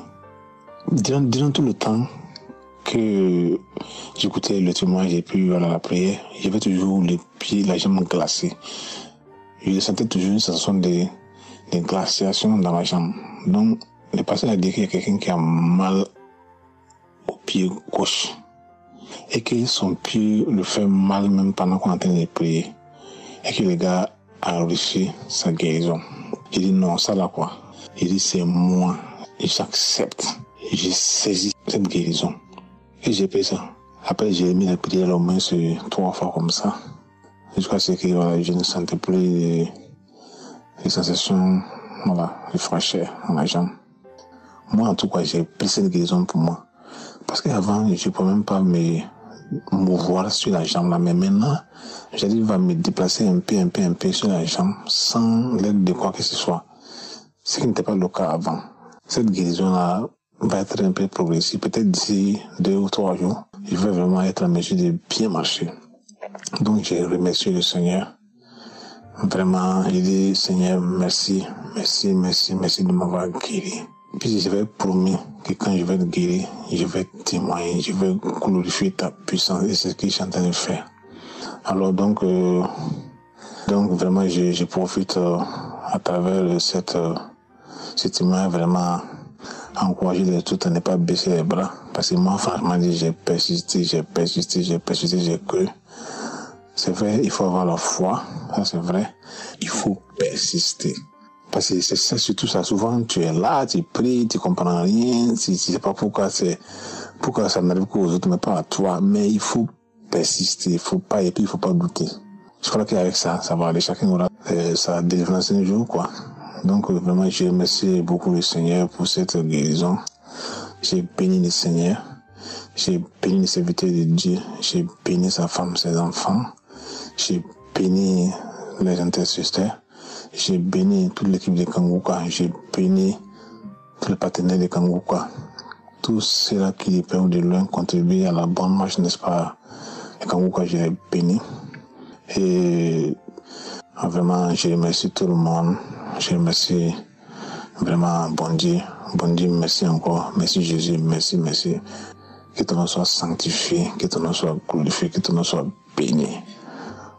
durant tout le temps que j'écoutais le témoignage et puis voilà la prière, j'avais toujours les pieds, la jambe glacée. Je sentais toujours une sensation de glaciation dans la jambe. Donc, le pasteur a dit qu'il y a quelqu'un qui a mal au pied gauche et que son pied le fait mal même pendant qu'on est en train de prier et que le gars a reçu sa guérison. J'ai dit non, ça là quoi. Il dit c'est moi, j'accepte. J'ai saisi cette guérison et j'ai fait ça. Après j'ai mis la prière au moins sur 3 fois comme ça. Jusqu'à ce que voilà, je ne sentais plus les sensations, voilà, de fraîcheur dans la jambe. Moi en tout cas j'ai pris cette guérison pour moi. Parce qu'avant je ne pouvais même pas me mouvoir sur la jambe là, mais maintenant j'arrive à me déplacer un peu sur la jambe sans l'aide de quoi que ce soit. Ce qui n'était pas le cas avant. Cette guérison là va être un peu progressive. Peut-être d'ici 2 ou 3 jours, je vais vraiment être en mesure de bien marcher. Donc je remercie le Seigneur. Vraiment, je dis Seigneur, merci de m'avoir guéri. Puis j'avais promis que quand je vais te guérir, je vais témoigner, je vais glorifier ta puissance et c'est ce que je suis en train de faire. Alors donc vraiment je profite à travers cette témoignage vraiment encourager les autres à ne pas baisser les bras. Parce que moi franchement j'ai persisté, j'ai cru. C'est vrai, il faut avoir la foi, ça c'est vrai. Il faut persister. Parce que c'est ça, surtout ça, souvent tu es là, tu pries, tu comprends rien, tu sais pas pourquoi ça n'arrive qu'aux autres, mais pas à toi. Mais il faut persister, il faut pas douter. Je crois qu'avec ça va aller, chacun aura sa délivrance un jour, quoi. Donc vraiment, je remercie beaucoup le Seigneur pour cette guérison. J'ai béni le Seigneur, j'ai béni les serviteurs de Dieu, j'ai béni sa femme, ses enfants, j'ai béni les intercesseurs. J'ai béni toute l'équipe de Kanguka, j'ai béni tous les partenaires de Kanguka. Tous ceux-là qui, de près ou de loin, contribuent à la bonne marche, n'est-ce pas? Et Kanguka, je les bénis. Et vraiment, je remercie tout le monde. Je remercie vraiment bon Dieu, merci encore. Merci Jésus, merci. Que ton nom soit sanctifié, que ton nom soit glorifié, que ton nom soit béni.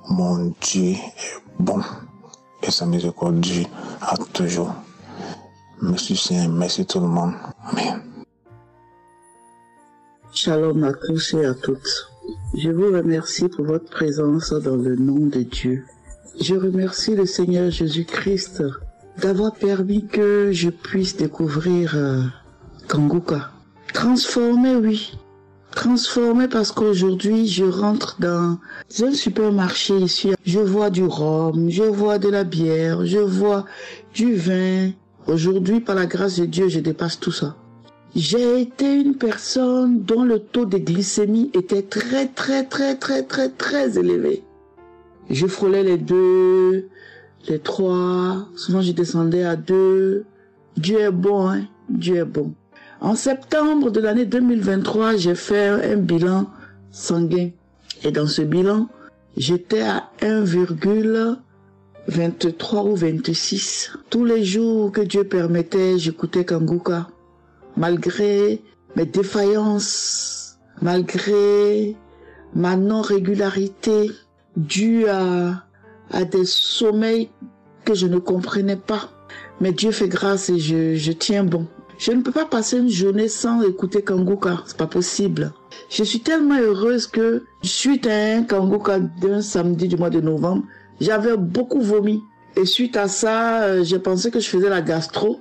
Mon Dieu est bon. Et sa miséricorde à toujours. Merci Seigneur, merci tout le monde. Amen. Shalom à tous et à toutes. Je vous remercie pour votre présence dans le nom de Dieu. Je remercie le Seigneur Jésus-Christ d'avoir permis que je puisse découvrir Kanguka. Transformé, oui. Transformé parce qu'aujourd'hui, je rentre dans un supermarché ici. Je vois du rhum, je vois de la bière, je vois du vin. Aujourd'hui, par la grâce de Dieu, je dépasse tout ça. J'ai été une personne dont le taux de glycémie était très élevé. Je frôlais les 2, les 3. Souvent, je descendais à 2. Dieu est bon, hein. Dieu est bon. En septembre de l'année 2023, j'ai fait un bilan sanguin. Et dans ce bilan, j'étais à 1,23 ou 26. Tous les jours que Dieu permettait, j'écoutais Kanguka. malgré mes défaillances, malgré ma non-régularité due à des sommeils que je ne comprenais pas. Mais Dieu fait grâce et je tiens bon. Je ne peux pas passer une journée sans écouter Kanguka, c'est pas possible. Je suis tellement heureuse que suite à un Kanguka d'un samedi du mois de novembre, j'avais beaucoup vomi. Et suite à ça, j'ai pensé que je faisais la gastro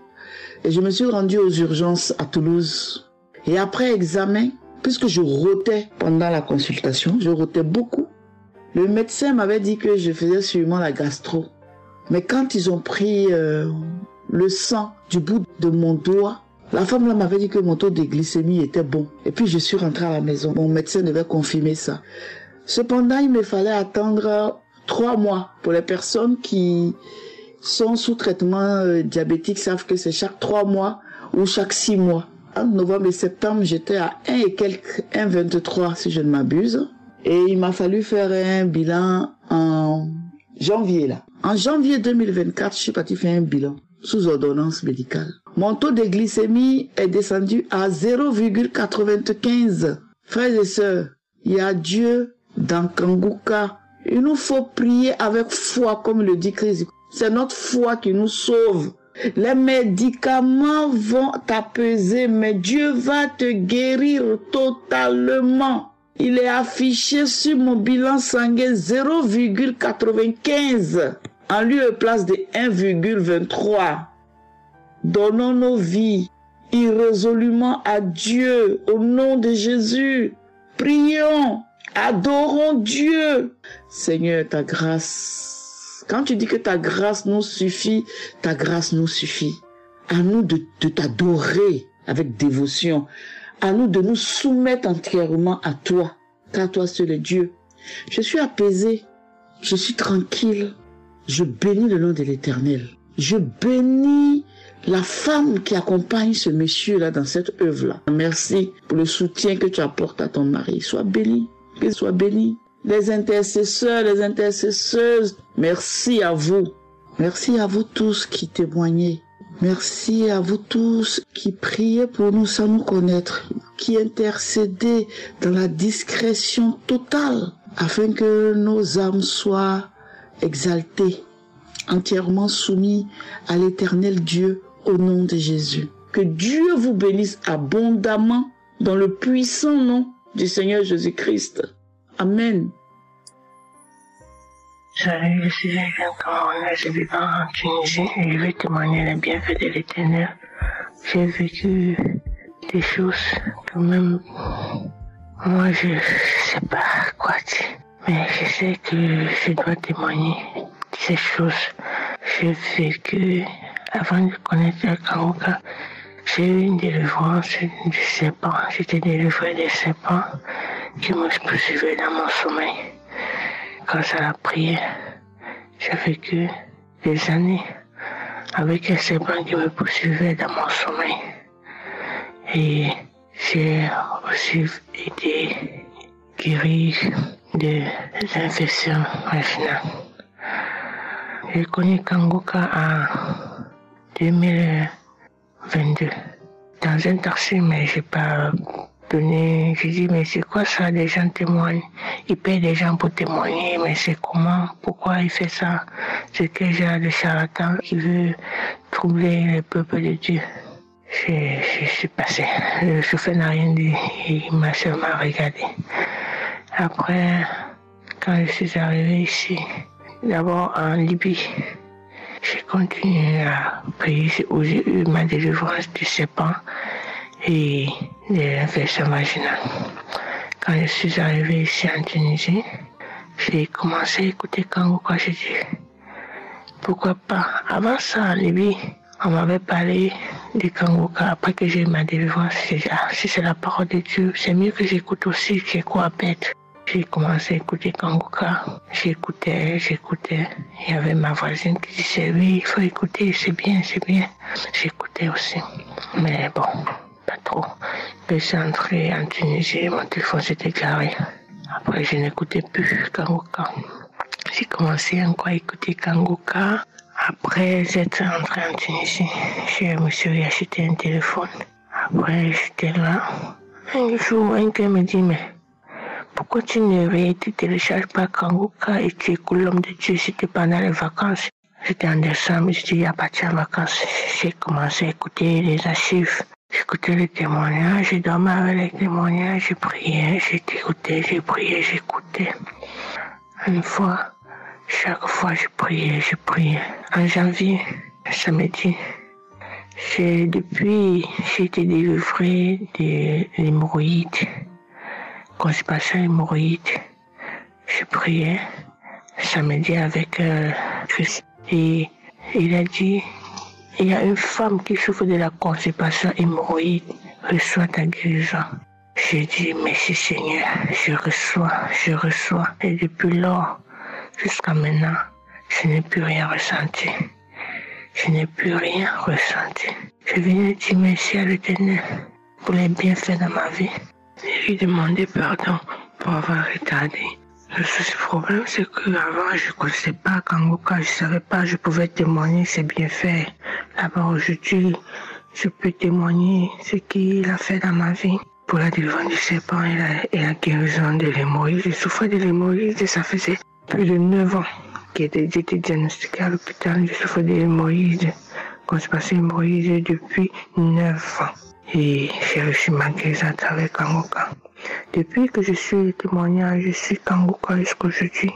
et je me suis rendue aux urgences à Toulouse. Et après examen, puisque je rotais pendant la consultation, je rotais beaucoup, le médecin m'avait dit que je faisais sûrement la gastro. Mais quand ils ont pris le sang du bout de mon doigt, la femme là m'avait dit que mon taux de glycémie était bon. Et puis je suis rentrée à la maison. Mon médecin devait confirmer ça. Cependant, il me fallait attendre 3 mois. Pour les personnes qui sont sous traitement diabétique savent que c'est chaque 3 mois ou chaque 6 mois. En novembre et septembre, j'étais à 1 et quelques, 1,23 si je ne m'abuse. Et il m'a fallu faire un bilan en janvier là. En janvier 2024, je suis partie faire un bilan sous ordonnance médicale. Mon taux de glycémie est descendu à 0,95. Frères et sœurs, il y a Dieu dans Kanguka. Il nous faut prier avec foi, comme le dit Christ. C'est notre foi qui nous sauve. Les médicaments vont t'apaiser, mais Dieu va te guérir totalement. Il est affiché sur mon bilan sanguin 0,95 en lieu et place de 1,23. Donnons nos vies irrésolument à Dieu au nom de Jésus. Prions, adorons Dieu. Seigneur, ta grâce. Quand tu dis que ta grâce nous suffit, ta grâce nous suffit. À nous de t'adorer avec dévotion. À nous de nous soumettre entièrement à toi, car toi seul est Dieu. Je suis apaisé, je suis tranquille, je bénis le nom de l'Éternel. Je bénis la femme qui accompagne ce monsieur-là dans cette œuvre-là. Merci pour le soutien que tu apportes à ton mari. Sois béni, qu'il soit béni. Les intercesseurs, les intercesseuses, merci à vous. Merci à vous tous qui témoignez. Merci à vous tous qui priez pour nous sans nous connaître, qui intercédez dans la discrétion totale afin que nos âmes soient exaltées, entièrement soumises à l'Éternel Dieu au nom de Jésus. Que Dieu vous bénisse abondamment dans le puissant nom du Seigneur Jésus-Christ. Amen. Salut, je suis un Camerounais vivant en Tunisie et je vais témoigner les bienfaits de l'Éternel. J'ai vécu des choses que même moi je sais pas quoi dire, mais je sais que je dois témoigner de ces choses. J'ai vécu, avant de connaître le Kanguka, j'ai eu une délivrance du serpent. J'étais délivré des serpents qui me poursuivaient dans mon sommeil. Grâce à la prière, j'ai vécu des années avec un serpent qui me poursuivait dans mon sommeil. Et j'ai aussi été guéri de l'infection vaginale. J'ai connu Kanguka en 2022 dans un taxi, mais j'ai pas donné. J'ai dit, mais c'est quoi ça? Les gens témoignent. Il paye des gens pour témoigner, mais c'est comment? Pourquoi il fait ça? C'est quel genre de charlatan qui veut troubler le peuple de Dieu? Je suis passé. Le chauffeur n'a rien dit. Il m'a seulement regardé. Après, quand je suis arrivé ici, d'abord en Libye, j'ai continué à prier où j'ai eu ma délivrance du serpent et de l'infection vaginale. Quand je suis arrivé ici en Tunisie, j'ai commencé à écouter Kanguka. J'ai dit, pourquoi pas? Avant ça, en Libye, on m'avait parlé de Kanguka. Après que j'ai eu ma délivrance, j'ai dit, ah, si c'est la parole de Dieu, c'est mieux que j'écoute aussi, j'ai quoi à perdre. J'ai commencé à écouter Kanguka. J'écoutais. Il y avait ma voisine qui disait, oui, il faut écouter, c'est bien. J'écoutais aussi. Mais bon, pas trop. Je suis entré en Tunisie, mon téléphone s'était garé. Après, je n'écoutais plus Kanguka. J'ai commencé encore à écouter Kanguka. Après être entré en Tunisie, je me suis acheté un téléphone. Après, j'étais là. Un jour, un gars me dit, mais pourquoi tu ne télécharges pas Kanguka et tu écoutes l'homme de Dieu? C'était pendant les vacances. C'était en décembre, je dis, il n'y a pas de vacances. J'ai commencé à écouter les archives. J'écoutais les témoignages, je dormais avec les témoignages, je priais, j'écoutais, je priais, j'écoutais. Une fois, chaque fois, je priais. En janvier, samedi, depuis, j'ai été délivré de l'hémorroïde, constipation hémorroïde. Je priais samedi avec Christ. Et il a dit, il y a une femme qui souffre de la constipation hémorroïde, reçoit ta guérison. J'ai dit, merci Seigneur, je reçois. Et depuis lors, jusqu'à maintenant, je n'ai plus rien ressenti. Je viens dire merci à l'Éternel pour les bienfaits dans ma vie. Et lui demander pardon pour avoir retardé. Le seul problème, c'est qu'avant, je ne connaissais pas Kanguka, je ne savais pas, je pouvais témoigner ses bienfaits. Là-bas, aujourd'hui, je peux témoigner ce qu'il a fait dans ma vie. Pour la délivrance du serpent et la guérison de l'hémorroïde. Je souffrais de l'hémorroïde et ça faisait plus de 9 ans j'étais diagnostiqué à l'hôpital. Je souffrais de l'hémorroïde, constipation hémorroïde depuis 9 ans. Et j'ai reçu ma guérison avec Kanguka. Depuis que je suis témoignage, je suis Kanguka jusqu'aujourd'hui.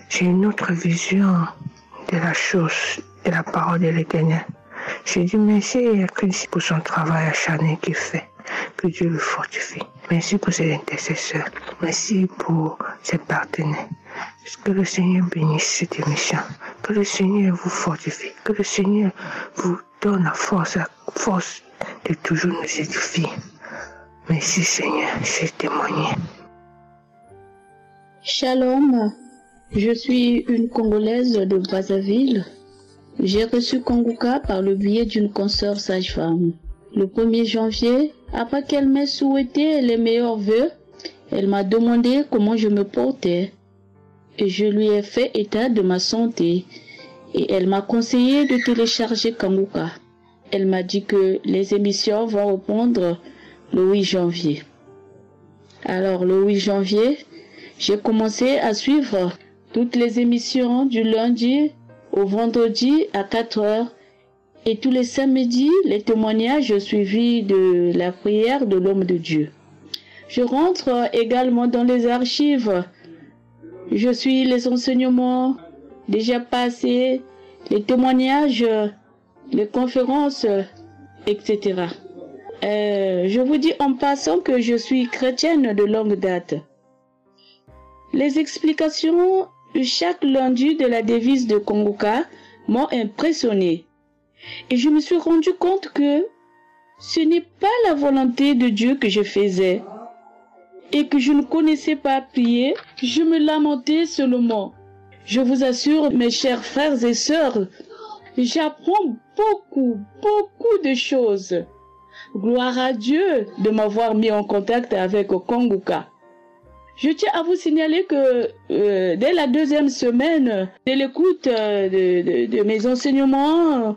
J'ai une autre vision de la chose, de la parole de l'Éternel. J'ai dit merci à Christ pour son travail acharné qu'il fait. Que Dieu le fortifie. Merci pour ses intercesseurs. Merci pour ses partenaires. Que le Seigneur bénisse cette émission. Que le Seigneur vous fortifie. Que le Seigneur vous donne la force de toujours nous édifier. Merci Seigneur, j'ai témoigné. Shalom, je suis une Congolaise de Brazzaville. J'ai reçu Kanguka par le biais d'une consoeur sage-femme. Le 1er janvier, après qu'elle m'ait souhaité les meilleurs vœux, elle m'a demandé comment je me portais. Et je lui ai fait état de ma santé. Et elle m'a conseillé de télécharger Kanguka. Elle m'a dit que les émissions vont reprendre le 8 janvier. Alors le 8 janvier, j'ai commencé à suivre toutes les émissions du lundi au vendredi à 4h. Et tous les samedis, les témoignages suivis de la prière de l'homme de Dieu. Je rentre également dans les archives. Je suis les enseignements déjà passés, les témoignages, les conférences, etc. Je vous dis en passant que je suis chrétienne de longue date. Les explications chaque lundi de la devise de Kanguka m'ont impressionné. Et je me suis rendu compte que ce n'est pas la volonté de Dieu que je faisais et que je ne connaissais pas prier. Je me lamentais seulement. Je vous assure, mes chers frères et sœurs, j'apprends beaucoup de choses. Gloire à Dieu de m'avoir mis en contact avec Kanguka. Je tiens à vous signaler que dès la 2e semaine de l'écoute de mes enseignements,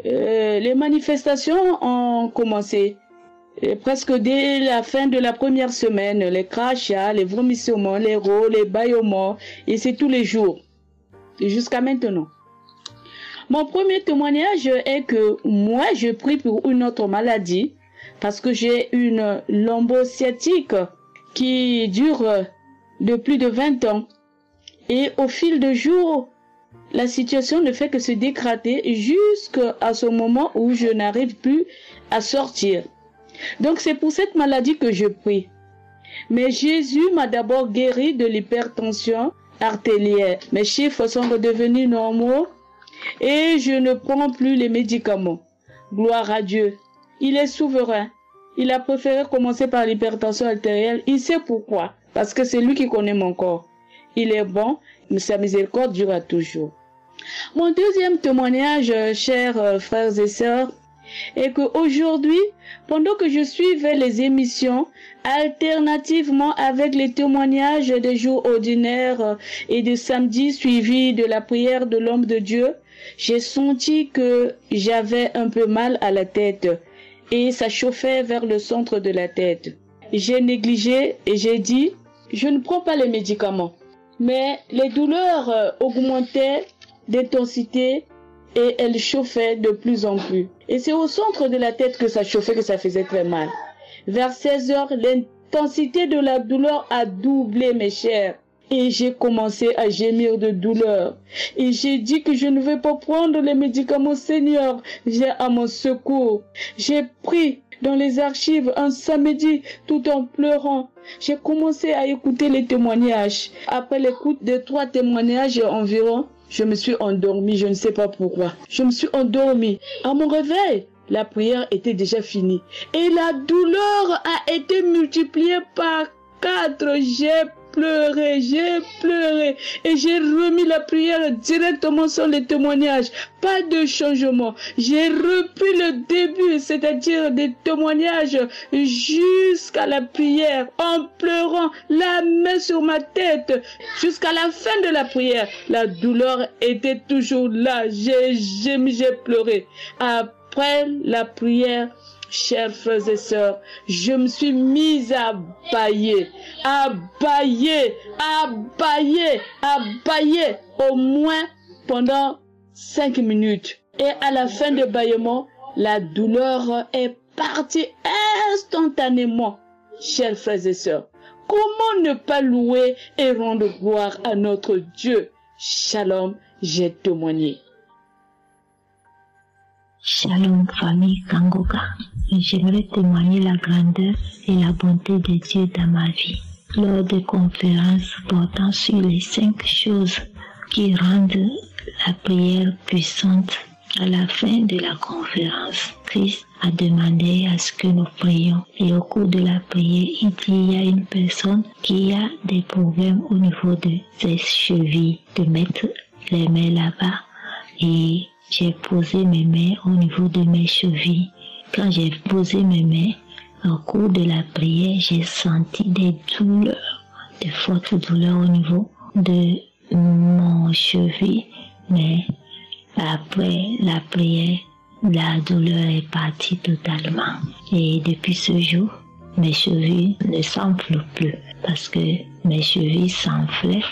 les manifestations ont commencé. Et presque dès la fin de la 1re semaine, les crachats, les vomissements, les rôles, les bâillements, et c'est tous les jours, jusqu'à maintenant. Mon premier témoignage est que moi, je prie pour une autre maladie, parce que j'ai une lombo-sciatique qui dure de plus de 20 ans. Et au fil des jours, la situation ne fait que se dégrader jusqu'à ce moment où je n'arrive plus à sortir. Donc c'est pour cette maladie que je prie. Mais Jésus m'a d'abord guéri de l'hypertension artérielle. Mes chiffres sont redevenus normaux et je ne prends plus les médicaments. Gloire à Dieu. Il est souverain. Il a préféré commencer par l'hypertension artérielle. Il sait pourquoi. Parce que c'est lui qui connaît mon corps. Il est bon, mais sa miséricorde durera toujours. Mon deuxième témoignage, chers frères et sœurs, est qu'aujourd'hui, pendant que je suivais les émissions, alternativement avec les témoignages des jours ordinaires et de samedi suivis de la prière de l'homme de Dieu, j'ai senti que j'avais un peu mal à la tête et ça chauffait vers le centre de la tête. J'ai négligé et j'ai dit, je ne prends pas les médicaments. Mais les douleurs augmentaient d'intensité et elles chauffaient de plus en plus. Et c'est au centre de la tête que ça chauffait, que ça faisait très mal. Vers 16 heures, l'intensité de la douleur a doublé, mes chers. Et j'ai commencé à gémir de douleur. Et j'ai dit que je ne vais pas prendre les médicaments, Seigneur. Viens à mon secours. J'ai pris dans les archives un samedi tout en pleurant. J'ai commencé à écouter les témoignages. Après l'écoute de 3 témoignages environ, je me suis endormie, je ne sais pas pourquoi. Je me suis endormie. À mon réveil, la prière était déjà finie. Et la douleur a été multipliée par 4. J'ai pleuré et j'ai remis la prière directement sur les témoignages. Pas de changement. J'ai repris le début, c'est-à-dire des témoignages jusqu'à la prière en pleurant, la main sur ma tête. Jusqu'à la fin de la prière, la douleur était toujours là. J'ai gémi, j'ai pleuré. Après la prière, chers frères et sœurs, je me suis mise à bâiller, au moins pendant 5 minutes. Et à la fin du bâillement, la douleur est partie instantanément. Chers frères et sœurs, comment ne pas louer et rendre gloire à notre Dieu? Shalom, j'ai témoigné. Shalom, famille Kangoka. J'aimerais témoigner la grandeur et la bonté de Dieu dans ma vie. Lors des conférences portant sur les 5 choses qui rendent la prière puissante, à la fin de la conférence, Christ a demandé à ce que nous prions. Et au cours de la prière, il dit il y a une personne qui a des problèmes au niveau de ses chevilles, de mettre les mains là-bas. Et j'ai posé mes mains au niveau de mes chevilles. Quand j'ai posé mes mains, au cours de la prière, j'ai senti des douleurs, de fortes douleurs au niveau de mon cheville. Mais après la prière, la douleur est partie totalement. Et depuis ce jour, mes chevilles ne s'enflent plus parce que mes chevilles s'enflaient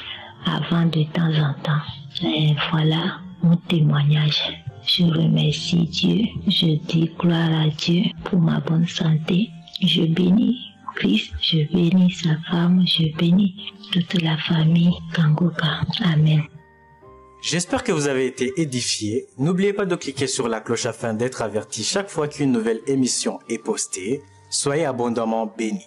avant de temps en temps. Et voilà mon témoignage. Je remercie Dieu, je dis gloire à Dieu pour ma bonne santé. Je bénis Christ, je bénis sa femme, je bénis toute la famille Kangoka. Amen. J'espère que vous avez été édifiés. N'oubliez pas de cliquer sur la cloche afin d'être averti chaque fois qu'une nouvelle émission est postée. Soyez abondamment bénis.